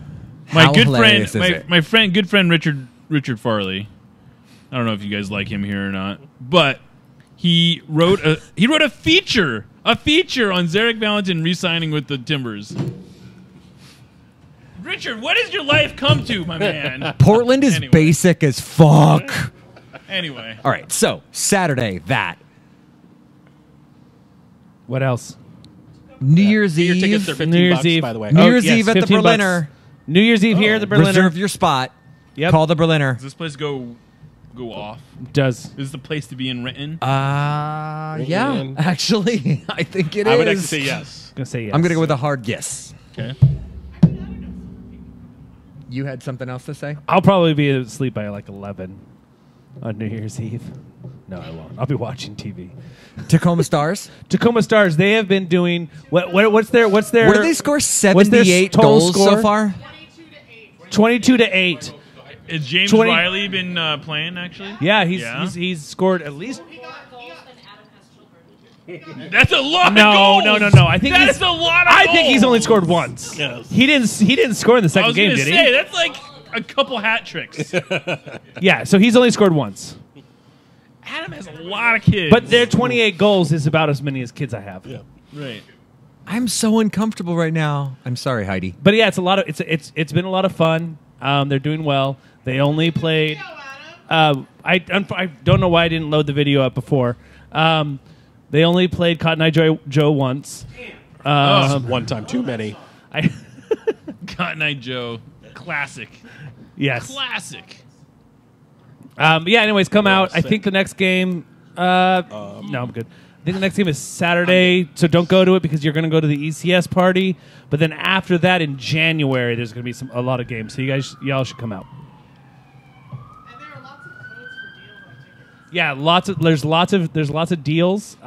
My How good hilarious friend, is my it? good friend Richard Farley. I don't know if you guys like him here or not, but he wrote a feature on Zarek Valentin re-signing with the Timbers. Richard, what does your life come to, my man? Portland is Anyway. basic as fuck. Anyway, All right. So Saturday, that What else? New Year's Your Eve. tickets are 15 New Year's bucks, Eve. by the way. New Oh, Year's yes, Eve at the 15 bucks. Berliner. New Year's Eve here at the Berliner. Reserve your spot. Yep. Call the Berliner. does this place go off? Does. Is this the place to be in Renton? Yeah. in. Actually, I think it is. I would actually say yes. Gonna say yes. I'm gonna go with a hard yes. Okay. You had something else to say? I'll probably be asleep by like 11 on New Year's Eve. No, I won't. I'll be watching TV. Tacoma Stars. Tacoma Stars. They have been doing what's their What did they score? what's their 78 total goals score? so far. 22 to 8. Has James 20 Riley been playing actually? Yeah, Yeah. he's scored at least. That's a lot. No, of goals. no. I think That's he's, a lot of I goals. think he's only scored once. Yes. He didn't score in the I second was game, gonna did say he? that's like a couple hat tricks. Yeah, so he's only scored once. Adam has a lot of kids. But their 28 goals is about as many as kids I have. Yeah. right. I'm so uncomfortable right now. I'm sorry, Heidi. But yeah, it's a lot of it's been a lot of fun. They're doing well. They only played. I don't know why I didn't load the video up before. They only played Cotton Eye Joe once. One time too many. I Cotton Eye Joe, classic, yes. classic. Yeah. Anyways, come out. I sick. think the next game. No, I'm good. I think the next game is Saturday, so don't go to it because you're going to go to the ECS party. But then after that, in January, there's going to be a lot of games. So y'all should come out. And there are lots of codes for deals on tickets. Yeah, there's lots of deals.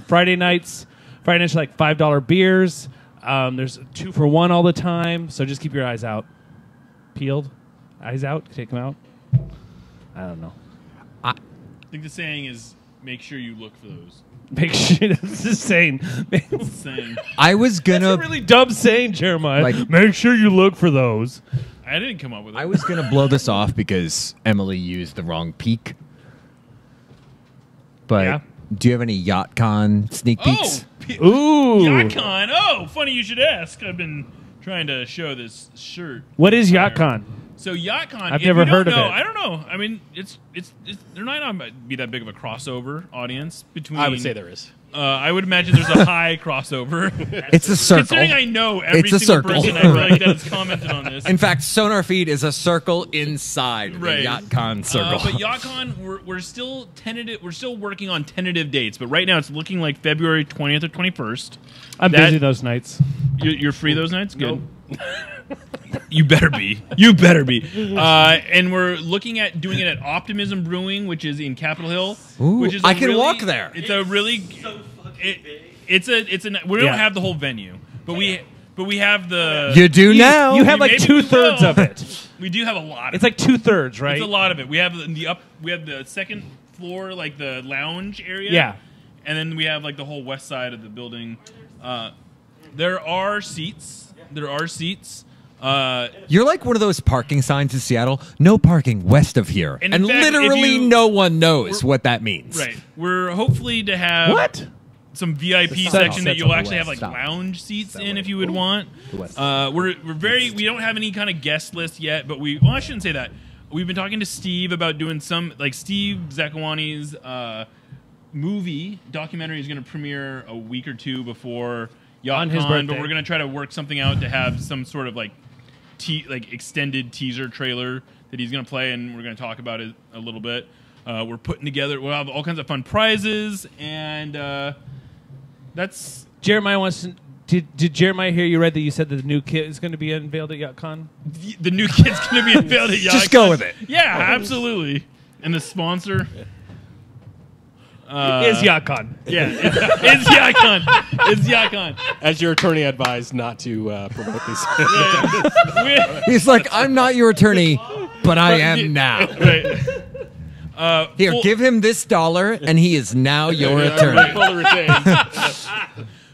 Friday nights are like $5 beers. There's 2 for 1 all the time. So just keep your eyes out, peeled, eyes out. Take them out. I don't know. I think the saying is, make sure you look for those. Make sure that's the saying. That's the saying. I was That's gonna. a really dumb saying, Jeremiah. Like- make sure you look for those. I didn't come up with it. I was gonna blow this off because Emily used the wrong peak. But Yeah. do you have any YachtCon sneak peeks? Ooh. YachtCon. Oh, funny you should ask. I've been trying to show this shirt. What is YachtCon? So YachtCon. I've if never you don't heard of know, it. I don't know. I mean, it's there might not be that big of a crossover audience between. I would say there is. I would imagine there's a high crossover. It's a circle. Considering I know every It's a single circle. person I feel like that has commented on this. In fact, SonarFeed is a circle inside Right. the YachtCon circle. But YachtCon, we're still tentative. We're still working on tentative dates, but right now it's looking like February 20th or 21st. I'm That- busy those nights. You're free those nights? Good. You better be. You better be. And we're looking at doing it at Optimism Brewing, which is in Capitol Hill. Ooh, which is I a can really- walk there. It's a really. It's a. We don't Yeah. have the whole venue, but we have the. you do now. You have like Maybe we 2/3 will. of it. We do have a lot. Of It's like 2/3, right? It's a lot of it. We have We have the second floor, like the lounge area. Yeah. And then we have like the whole west side of the building. There are seats. You're like one of those parking signs in Seattle. No parking west of here, And and in fact, literally if you- no one knows what that means. Right. We're hopefully to have What? some VIP The sun section that sets you'll on the actually have west. like Stop. lounge seats That in way. if you would want. west. We don't have any kind of guest list yet, but I shouldn't say that. We've been talking to Steve about doing some like Steve Zakawani's movie documentary is going to premiere a week or two before On his YachtCon, birthday. but we're going to try to work something out to have some sort of like extended teaser trailer that he's going to play, and we're going to talk about it a little bit. We're putting together. We'll have all kinds of fun prizes, and that's Jeremiah wants to. Did Jeremiah hear you read that you said that the new kit is going to be unveiled at YachtCon? the new kid's going to be unveiled at YachtCon. Just go with it. Yeah, absolutely. And the sponsor Is YachtCon. yeah, it's YachtCon. It's YachtCon. As your attorney advised not to promote these. He's like, I'm not your attorney, but I am now. Right. Here, Full- give him this $1, and he is now your attorney.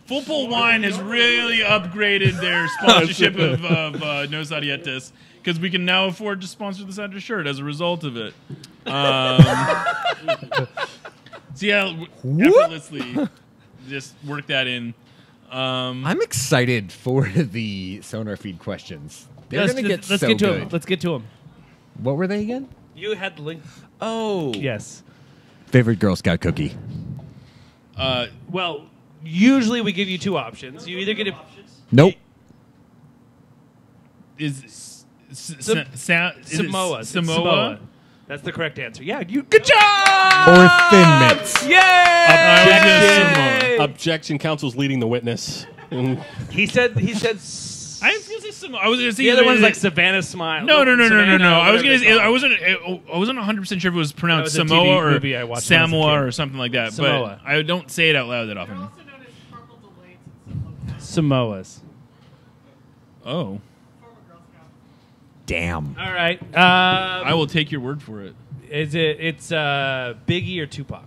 Full Pull Wine has really upgraded their sponsorship of Nos Arietes because we can now afford to sponsor the Sandra shirt as a result of it. So yeah, effortlessly just work that in. I'm excited for the SonarFeed questions. They're going to get let's so get to good. him. Let's get to him. What were they again? You had the link. Oh. Yes. Favorite Girl Scout cookie? Well, usually we give you two options. You either get a Nope. Is Samoa. Samoa? That's the correct answer. Yeah, you. Good job. Or Thin Mints. Yay! Objection. Counsel's leading the witness. He said. I was gonna say Samoa. I was gonna say The other one's either- like Savannah Smile. No. I was whatever gonna. they call I wasn't 100% sure if it was pronounced That was a Samoa TV or movie I watched when I was a Samoa kid. or something like that. Samoa. But I don't say it out loud that often. They're also known as purple delays in some locales. Samoas. Oh, Former Girl Scout. Damn. All right. I will take your word for it. Is it? It's Biggie or Tupac?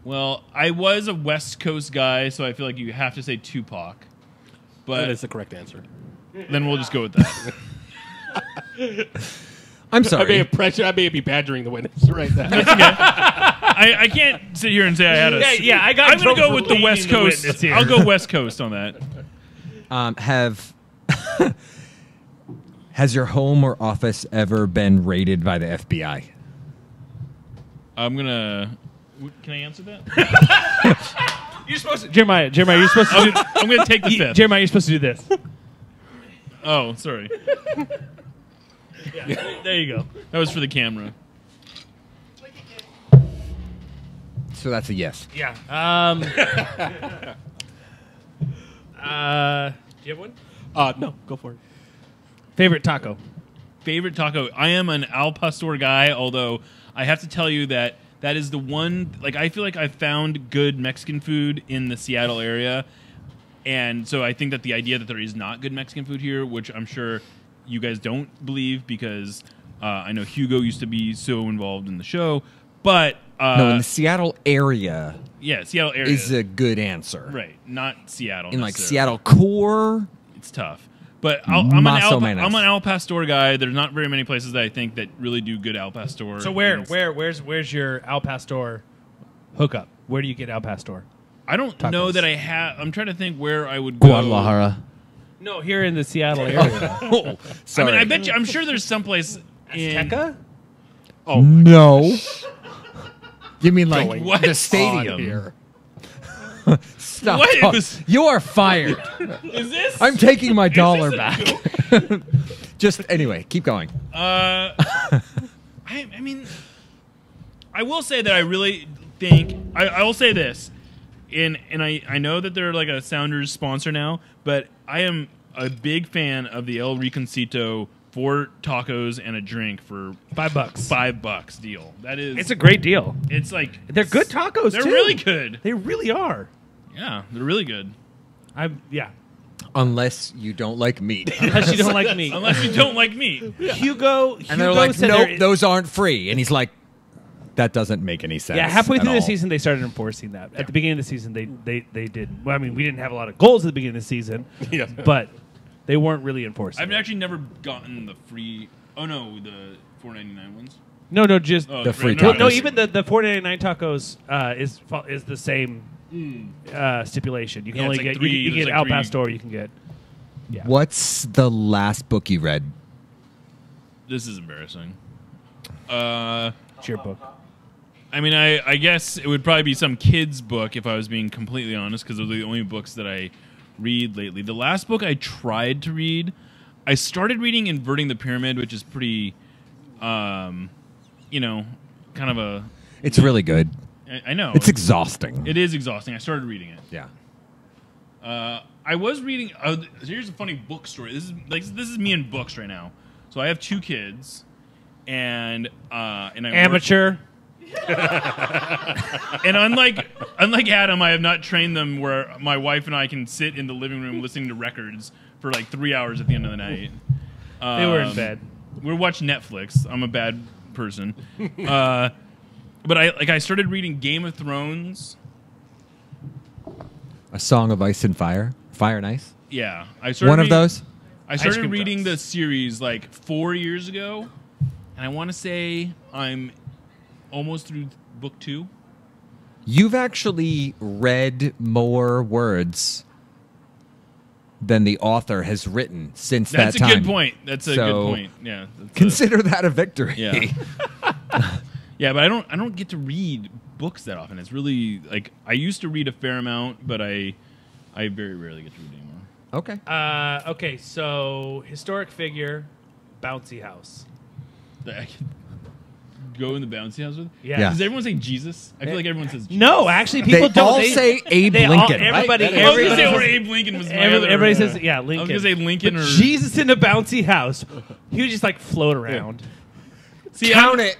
Well, I was a West Coast guy, so I feel like you have to say Tupac. That But is the correct answer. then we'll just go with that. I'm I may sorry. have pressure. I may be badgering the witness right now. I can't sit here and say I had a. Yeah, I got I'm going to trouble go for with the leading West the Coast. witness here. I'll go West Coast on that. Has your home or office ever been raided by the FBI? I'm gonna. Can I answer that? You're supposed to. Jeremiah, you're supposed to. I'm gonna take the fifth. Jeremiah, you're supposed to do this. Oh, sorry. There you go. That was for the camera. So that's a yes. Yeah. Do you have one? No, go for it. Favorite taco? Favorite taco. I am an al pastor guy, although I have to tell you that is the one. Like, I feel like I found good Mexican food in the Seattle area, and so I think that the idea that there is not good Mexican food here, which I'm sure you guys don't believe because I know Hugo used to be so involved in the show, but No, in the Seattle area yeah, Seattle area is a good answer. right, not Seattle. In like necessarily. Seattle core, It's tough. But I'm an al pastor guy. There's not very many places that I think that really do good al pastor. So where's your Al Pastor hookup? Where do you get Al Pastor? I don't Tacos. know that I have. I'm trying to think where I would go. Guadalajara. No, here in the Seattle area. Oh, I sorry. mean, I bet you. I'm sure there's someplace in. Azteca? No. You mean like What? the stadium? Here. Stop. What? It talk- was- You are fired. Is this? I'm taking my dollar this a back. Just anyway, keep going. I mean, I will say that I really think I will say this, and I know that they're like a Sounders sponsor now, but I am a big fan of the El Riconcito 4 tacos and a drink for $5. $5 deal. That is, It's a great deal. it's like They're good tacos. they're too. really good. They really are. Yeah, they're really good. Yeah. Unless you don't like meat. Unless you don't like meat. Unless you don't like meat. Hugo And they're like, said nope, there- those aren't free. And he's like, that doesn't make any sense. Yeah, halfway at through the all. season, they started enforcing that. At the beginning of the season, they did. Well, I mean, we didn't have a lot of goals at the beginning of the season, Yeah. but They weren't really enforcing. I've it. actually never gotten the free. Oh no, the $4.99 ones. No, just Oh, The free well, tacos. no. Even the $4.99 tacos is the same stipulation. You can Yeah, only it's like get three- you can there's get like Al three- Pastor. You can get What's the last book you read? This is embarrassing. it's your book. I mean, I guess it would probably be some kid's book if I was being completely honest, because those are the only books that I read lately. The last book I tried to read, I started reading Inverting the Pyramid, which is pretty, kind of a. It's really good. I know It's exhausting. It is exhausting. I started reading it. Yeah. I was reading. Here's a funny book story. This is me in books right now. So I have 2 kids, and I Amateur. And unlike Adam, I have not trained them where my wife and I can sit in the living room listening to records for like 3 hours at the end of the night. They were in bed. We're watching Netflix. I'm a bad person. But I started reading Game of Thrones. A Song of Ice and Fire. Fire and Ice. Yeah, I started One of reading- those. I started cream reading trucks. the series like 4 years ago, and I want to say I'm almost through book 2. You've actually read more words than the author has written since That's that a time. good point. That's a So, good point. Yeah. Consider that a victory. Yeah. Yeah, but I don't get to read books that often. It's really like I used to read a fair amount, but I very rarely get to read anymore. Okay. Okay, so historic figure, bouncy house. That I can go in the bouncy house with. Yeah. Yeah. Does everyone say Jesus? I feel like everyone says Jesus. No, actually, people They don't. all say Abe Lincoln, right? Everybody, I was gonna say everybody, or says, Abe Lincoln was my other. everybody says, yeah, I was Lincoln. gonna say Lincoln But or Jesus in a bouncy house. He would just like float around. See, Count it.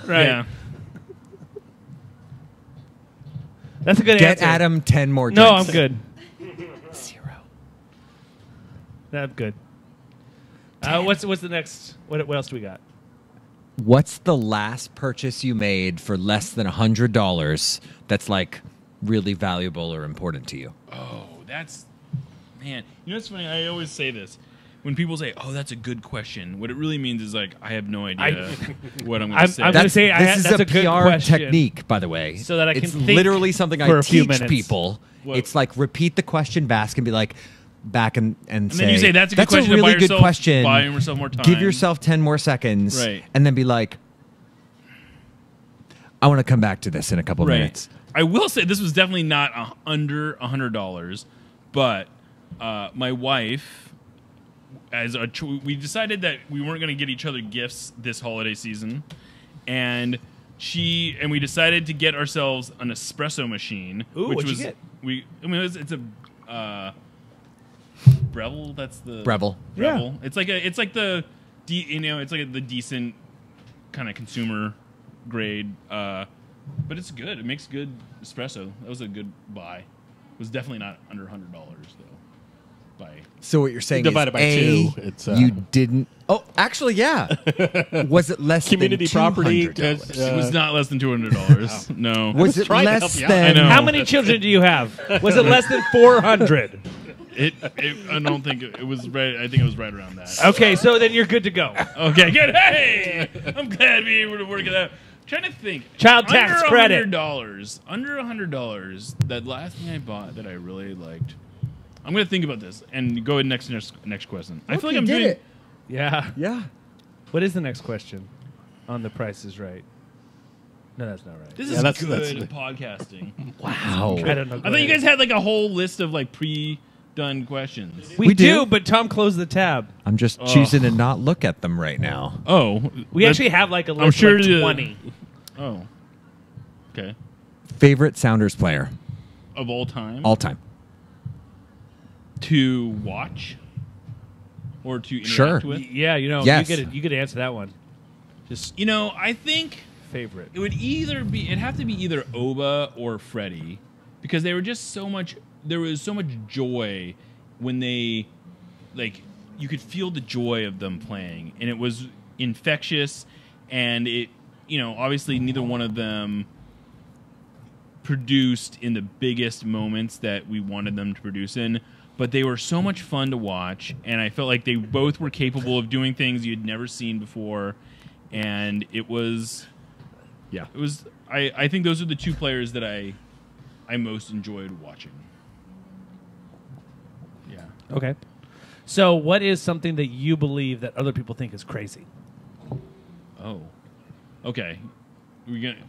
Right. Yeah. That's a good Get answer. Adam 10 more No, I'm drinks. good. 0. I'm good. What's the next? What else do we got? What's the last purchase you made for less than $100 that's like really valuable or important to you? Oh, that's man. You know what's funny? I always say this. When people say, "Oh, that's a good question," what it really means is like I have no idea what I'm going to say. I'm gonna say this is that's a a good PR question. technique, by the way. So that I can it's think literally something for I a few teach minutes. people. What? It's like repeat the question back and be like back and and then you say that's a good question. really to buy good yourself, question. Buy yourself more time. Give yourself 10 more seconds, Right. and then be like, I want to come back to this in a couple of Right. minutes. I will say this was definitely not under $100, but my wife, we decided that we weren't going to get each other gifts this holiday season, and we decided to get ourselves an espresso machine. Ooh, which what'd you was get? It's a Breville. That's the Breville. Breville. It's like the the decent kind of consumer grade, but it's good. It makes good espresso. That was a good buy. It was definitely not under $100 though. So what you're saying Divided is, by A, 2, it's, you didn't. Oh, actually, yeah. Was it less Community than property. $200? It was not less than $200. No. Was it trying to less help you out. than? I know. How many children do you have? Was it less than 400? I don't think it was right. I think it was right around that. Okay, so then you're good to go. Okay, good. Hey, I'm glad we were able to work it out. Trying to think. Child tax under credit. $100. Under $100. That last thing I bought that I really liked. I'm gonna think about this and go ahead next question. I feel like I'm doing. Yeah. Yeah. What is the next question on The Price is Right? No, that's not right. This Yeah, is that's- good that's- podcasting. Wow. I don't know. I thought you guys had like a whole list of like pre-done questions. We do. do, but Tom closed the tab. I'm just choosing to not look at them right now. Oh, We actually have like a list sure of the- like 20. Oh, okay. Favorite Sounders player Of all time, all time? to watch or to interact Sure. with. Yeah, Yes. you get to answer that one. Just I think favorite. it would it'd have to be either Oba or Freddie, because they were just so much. There was so much joy when they, like, you could feel the joy of them playing, and it was infectious. And it, obviously neither one of them produced in the biggest moments that we wanted them to produce in, but they were so much fun to watch, and I felt like they both were capable of doing things you'd never seen before, and it was. I think those are the two players that I most enjoyed watching. Yeah. Okay. So, what is something that you believe that other people think is crazy? Oh. Okay. We're gonna.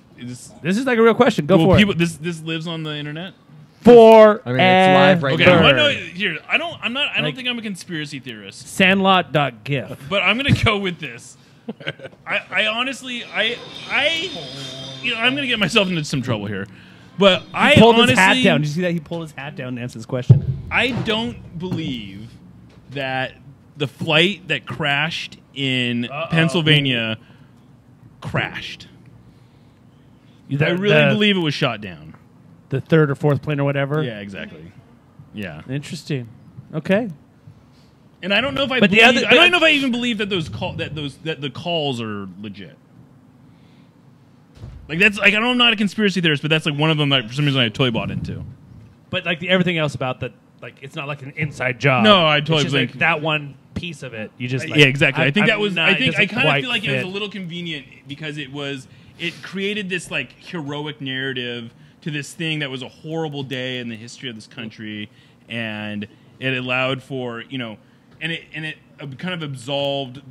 This is like a real question. Go for it. This lives on the internet. For I mean, it's live right Okay. now. Well, no, here. I don't think I'm a conspiracy theorist, Sandlot.gif. but I'm gonna go with this. I honestly, I'm gonna get myself into some trouble here, but He pulled his hat down. Did you see that? He pulled his hat down to answer this question. I don't believe that the flight that crashed in Pennsylvania crashed. I really believe it was shot down. The third or fourth plane or whatever? Yeah, exactly. Yeah. Interesting. Okay. And I don't know if I But believe, the other- I don't know if I even believe that that the calls are legit. Like that's like I'm not a conspiracy theorist, but that's like one of them that for some reason I totally bought into. But like everything else about that, like it's not like an inside job. No, I It's totally just, like, think- that one piece of it. You just like, Yeah, exactly. I think that I'm was. not- I think it I doesn't kind of quite feel like it was fit. a little convenient because it created this like heroic narrative to this thing that was a horrible day in the history of this country, and it allowed for and it kind of absolved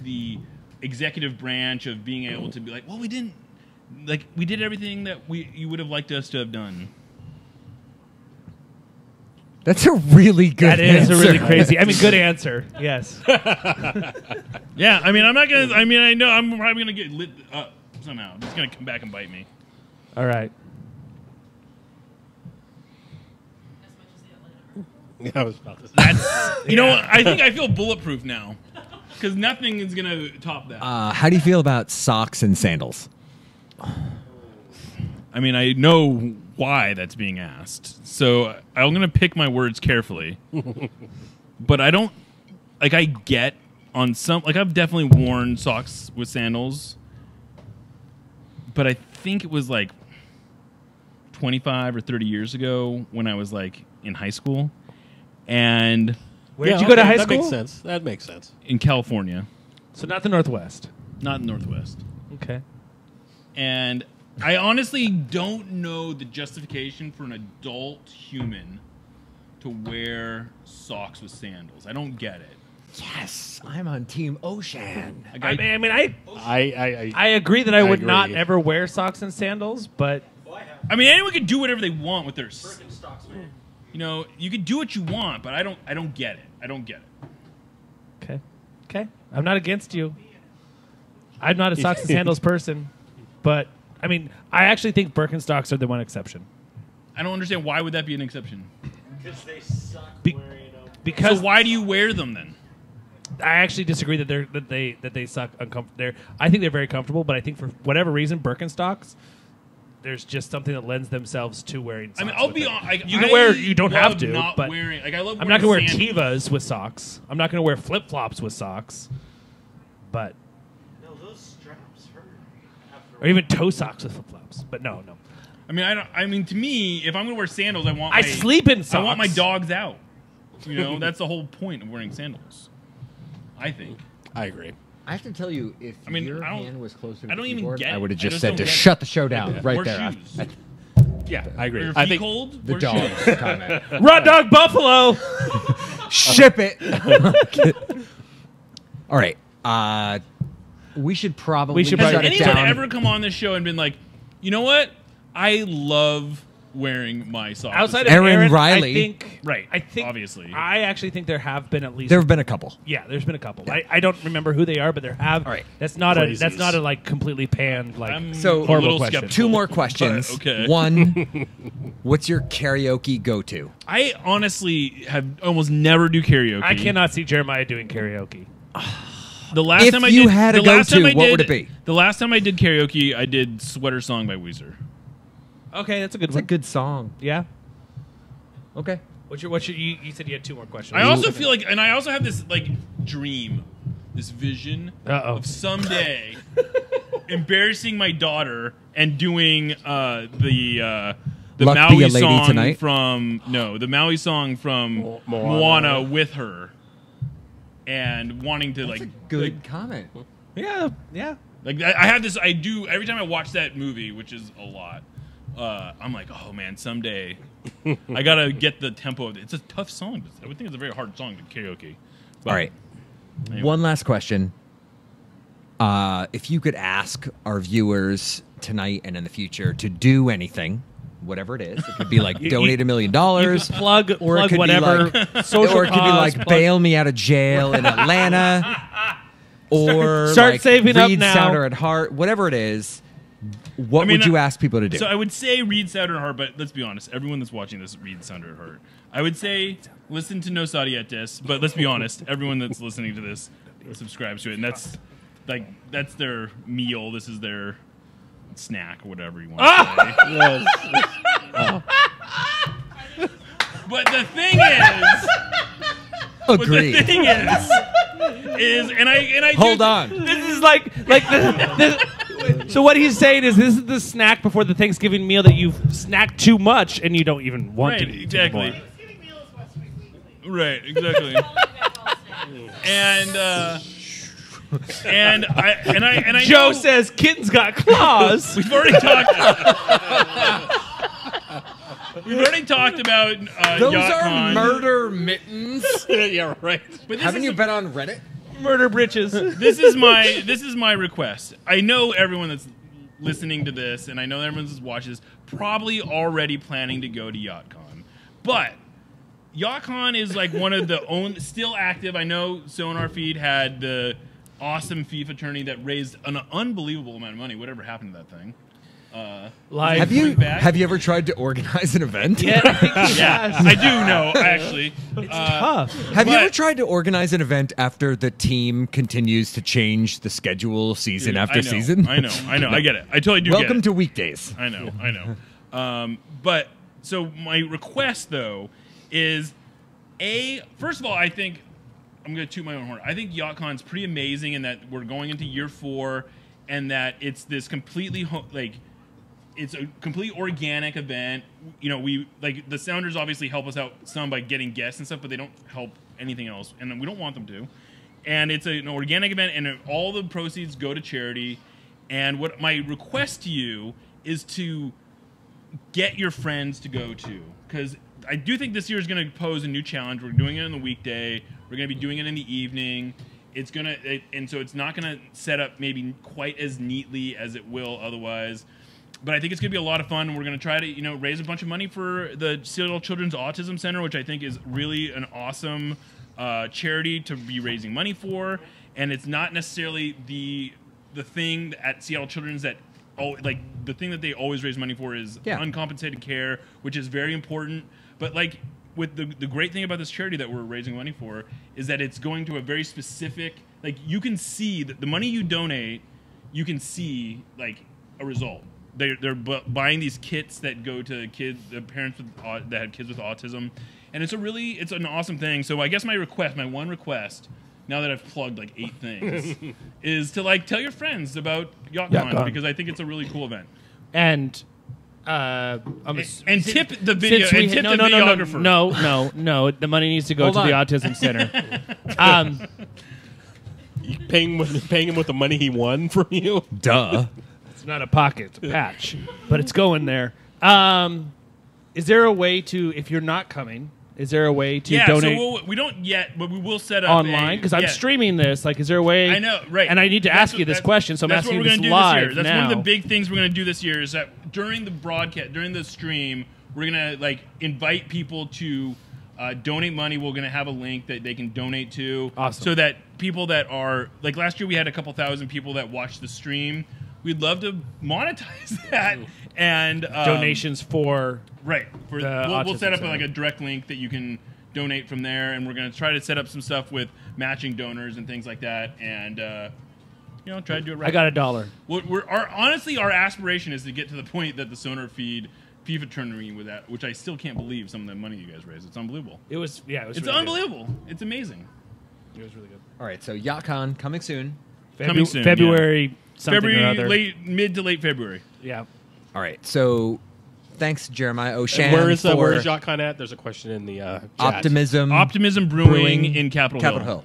the executive branch of being able to be like, well, we did everything that you would have liked us to have done. That's a really good That is answer. a really crazy. I mean, good answer. Yes. Yeah, I mean, I'm not gonna. I mean, I know I'm probably gonna get lit up somehow. It's gonna come back and bite me. All right. Yeah, I was about to say. That's you know what? I think I feel bulletproof now because nothing is gonna top that. How do you feel about socks and sandals? I mean, I know why that's being asked, so I'm gonna pick my words carefully. But I don't like. I get on some like I've definitely worn socks with sandals, but I think it was like 25 or 30 years ago when I was like in high school, and Where did you go to high That school? makes sense. That makes sense. in California, So not the Northwest. not in Northwest. Okay. And I honestly don't know the justification for an adult human to wear socks with sandals. I don't get it. Yes, I'm on Team Oshan. Like, I mean, I I agree that I would agree. not ever wear socks and sandals, but I mean, anyone can do whatever they want with their. You can do what you want, but I don't get it. I don't get it. okay. Okay. I'm not against you. I'm not a socks and sandals person, but I mean, I actually think Birkenstocks are the one exception. I don't understand why would that be an exception. Because they suck Be- wearing them. Because So why do you wear them then? I actually disagree that they suck uncomfortable. I think they're very comfortable, but I think for whatever reason, Birkenstocks, there's just something that lends themselves to wearing socks. I mean, I'll with be them. on. You can wear. You don't have to. Not But wearing. Like I love. I'm not going to wear sandals. Tevas with socks. I'm not going to wear flip flops with socks. But No, those straps hurt. or even toe socks with flip flops. But no. I mean, I don't. I mean, to me, if I'm going to wear sandals, I want. I my, sleep in socks. I want my dogs out. That's the whole point of wearing sandals. I think. I agree. I have to tell you, if I mean, your I don't- hand was closer to I the don't even keyboard, get it. I would have I just just said don't to get it. shut the show down right Wear there. shoes. Yeah, I agree. Are your I feet think cold? The Wear dog shoes. comment. Raw dog buffalo. Ship it. All right. We should probably We should Has shut it anyone down. ever come on this show and been like, you know what? I love wearing my socks. Outside of Aaron Riley. I think. Right, I think. obviously. I actually think there have been at least. There have been a couple. Yeah, there's been a couple. I don't remember who they are, but there have. All right. That's not a. Crazies. That's not a like completely panned like. I'm So- a Horrible little question. skeptical. Two more questions. But, okay. One, what's your karaoke go-to? I honestly have almost never do karaoke. I cannot see Jeremiah doing karaoke. The last If time I you did, had a the last go-to, time I what did- would it be? The last time I did karaoke, I did "Sweater Song" by Weezer. Okay, that's a good It's a one. good song. Yeah. Okay. What's your? You said you had two more questions. I also feel like, and I also have this like dream, this vision Uh-oh. of someday embarrassing my daughter and doing the the Luck be Maui a lady song tonight? the Maui song from Moana with her, and wanting to Good comment. Yeah, yeah. like I have this. I do every time I watch that movie, which is a lot. I'm like, oh man, someday I gotta get the tempo of it. It's a tough song. I would think it's a very hard song to karaoke. But All right. anyway. One last question. If you could ask our viewers tonight and in the future to do anything, whatever it is, it could be like donate $1 million, You can plug or it could whatever be like, social or it could be cause, like plug- bail me out of jail in Atlanta, or Start like saving up read now. Sounder at Heart, whatever it is. What would you ask people to do? So I would say read Sounder at Heart, but let's be honest. Everyone that's watching this reads Sounder at Heart. I would say listen to No Sadietes, but let's be honest. Everyone that's listening to this subscribes to it, and that's their meal. This is their snack, whatever you want to say. But the thing is, Agreed. the thing is, and I Hold do- on. This is like so what he's saying is this is the snack before the Thanksgiving meal that you've snacked too much and you don't even want to Right, eat exactly. anymore. Thanksgiving meal is West Week Weekly. Right, exactly. and I Joe know- says kitten's got claws. We've already talked. We've already talked about Those YachtCon. are murder mittens. Yeah, right. But this Haven't is you been on Reddit? Murder britches. this is my request. I know everyone that's listening to this, and I know everyone that's watching this, probably already planning to go to YachtCon. But YachtCon is like one of the only still active. I know SonarFeed had the awesome FIFA tourney that raised an unbelievable amount of money. Whatever happened to that thing? Live. Have you ever tried to organize an event? Yeah, I think he Yeah, has. I do know actually. Tough. Have you But- ever tried to organize an event after the team continues to change the schedule season after I know, season? I know. I get it. I totally do. Welcome get to it. weekdays. I know. But so my request though is first of all, I think I'm going to toot my own horn. I think YachtCon's pretty amazing in that we're going into year 4, and that it's this completely it's a complete organic event. You know, we like the Sounders obviously help us out some by getting guests and stuff, but they don't help anything else, and we don't want them to. And it's an organic event, and all the proceeds go to charity. And what my request to you is to get your friends to go to, because I do think this year is going to pose a new challenge. We're doing it on the weekday. We're going to be doing it in the evening. And so it's not going to set up maybe quite as neatly as it will otherwise. But I think it's going to be a lot of fun. We're going to try to, raise a bunch of money for the Seattle Children's Autism Center, which I think is really an awesome charity to be raising money for. And it's not necessarily the thing at Seattle Children's that, the thing that they always raise money for is uncompensated care, which is very important. But with the great thing about this charity that we're raising money for is that it's going to a very specific, you can see that the money you donate, you can see a result. They're buying these kits that go to kids, the parents that have kids with autism, and it's an awesome thing. So I guess my one request, now that I've plugged 8 things, is to tell your friends about YachtCon, because I think it's a really cool event. And tip the video and tip the videographer. No. The money needs to go Hold to the on. autism center. You paying him with the money he won from you? Duh. It's not a pocket, it's a patch, but it's going there. Is there a way to, if you're not coming, is there a way to donate so we don't yet, but we will set up online? Because I'm streaming this. Is there a way? I know, right? And I need to ask you this question, so I'm that's asking what you we're this gonna do live this year. That's now. one of the big things we're going to do this year is that during the broadcast, during the stream, we're going to invite people to donate money. We're going to have a link that they can donate to, so that people that are last year we had a couple thousand people that watched the stream. We'd love to monetize that and donations for we'll Autism set up Center. a direct link that you can donate from there, and we're going to try to set up some stuff with matching donors and things like that, and try to do it right. I got $1. Honestly, our aspiration is to get to the point that the SonarFeed FIFA tournament with that, which I still can't believe some of the money you guys raised. It's unbelievable. It's It's really unbelievable. It's amazing. Good. It was really good. All right, so YachtCon coming soon. Coming soon, February something or February, other. mid to late February. Yeah. All right, so Thanks, Jeremiah Oshan. Where is for YachtCon at? There's a question in the chat. Optimism Brewing in Capitol Hill.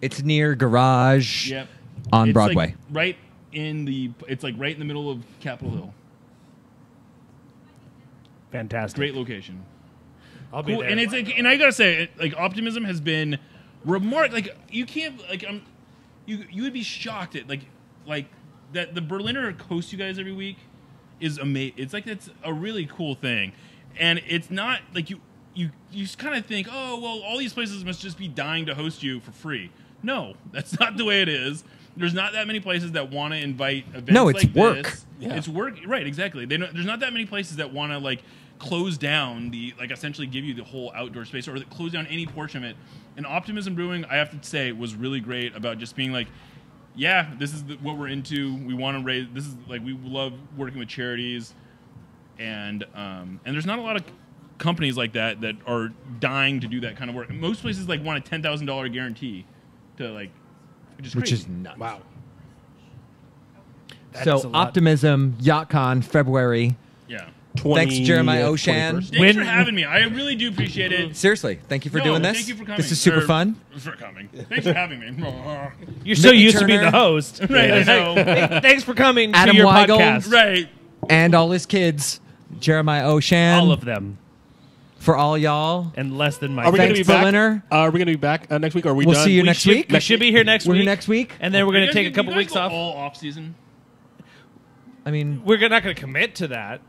It's near Garage Yep. on It's Broadway. Like right in the. It's like right in the middle of Capitol Hill. Fantastic. Great location. I'll be Cool. there. And it's like, and I gotta say, like Optimism has been like you can't like you would be shocked at like that the Berliner hosts you guys every week is amazing. It's like it's a really cool thing, and it's not like you just kind of think, oh well, all these places must just be dying to host you for free. No, that's not the way it is. There's not that many places that want to invite events. No, it's like work. This. Yeah. It's work, right? Exactly. There's not that many places that want to like close down the essentially give you the whole outdoor space or close down any portion of it. And Optimism Brewing, I have to say, was really great about just being like, yeah, this is what we're into. We want to raise. This is like we love working with charities, and there's not a lot of companies like that are dying to do that kind of work. Most places like want a $10,000 guarantee to like, Which is nuts. Wow. So Optimism, YachtCon, February. Yeah. Thanks, Jeremiah Oshan. 21st. Thanks for having me. I really do appreciate it. Seriously, thank you for doing this. Thank you for coming. This is super fun. For coming. Thanks for having me. You're so Mickey used to being Turner. the host. Right, I know. Hey, thanks for coming Adam to your Weigel. podcast. Right. And all his kids, Jeremiah Oshan. All of them. For all y'all. And less than my Are we going to Thanks, be back? Berliner. Are we going to be back next week? Or are we We'll done? see you We next should- week. We should be here next We're week. here next week. And then we're going to take a You couple guys weeks go off. all off season. I mean, We're not going to commit to that.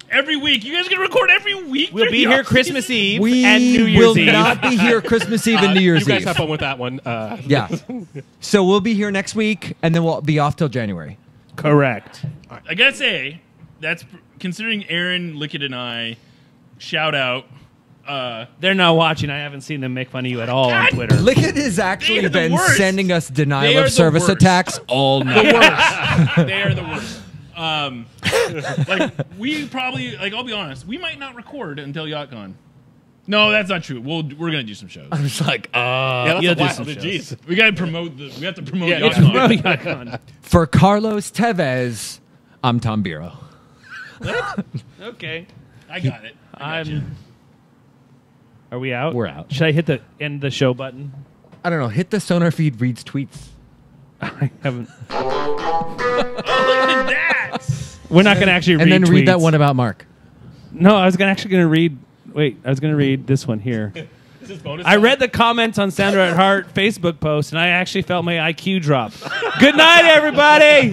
Every week. You guys are going to record every week. We'll be during here the Christmas off-season? Eve we and New Year's will Eve. not be here Christmas Eve and New Year's You guys Eve. have fun with that one. Yeah. So we'll be here next week, and then we'll be off till January. Correct. I got to say, that's considering Aaron, Lickett, and I, shout out. They're not watching. I haven't seen them make fun of you at all on Twitter. Lickett has actually They are the been worst. sending us They denial are of the service worst. attacks all night. They are the worst. Like we probably I'll be honest, we might not record until YachtCon. No, that's not true. We're gonna do some shows. I was like, yeah, that's you'll a do wild. some shows. Jeez. We gotta promote we have to promote Yeah, YachtCon. for Carlos Tevez, I'm Tom Biro. Okay. I got it. I got you. Are we out? We're out. Should I hit the end the show button? I don't know. Hit the SonarFeed reads tweets. I haven't. Oh, look at that! We're not going to actually read And then read tweets. that one about Mark. No, I was actually going to read. Wait, I was going to read this one here. Is this bonus I time? read the comments on Sandra at Heart Facebook post, and I actually felt my IQ drop. Good night, everybody.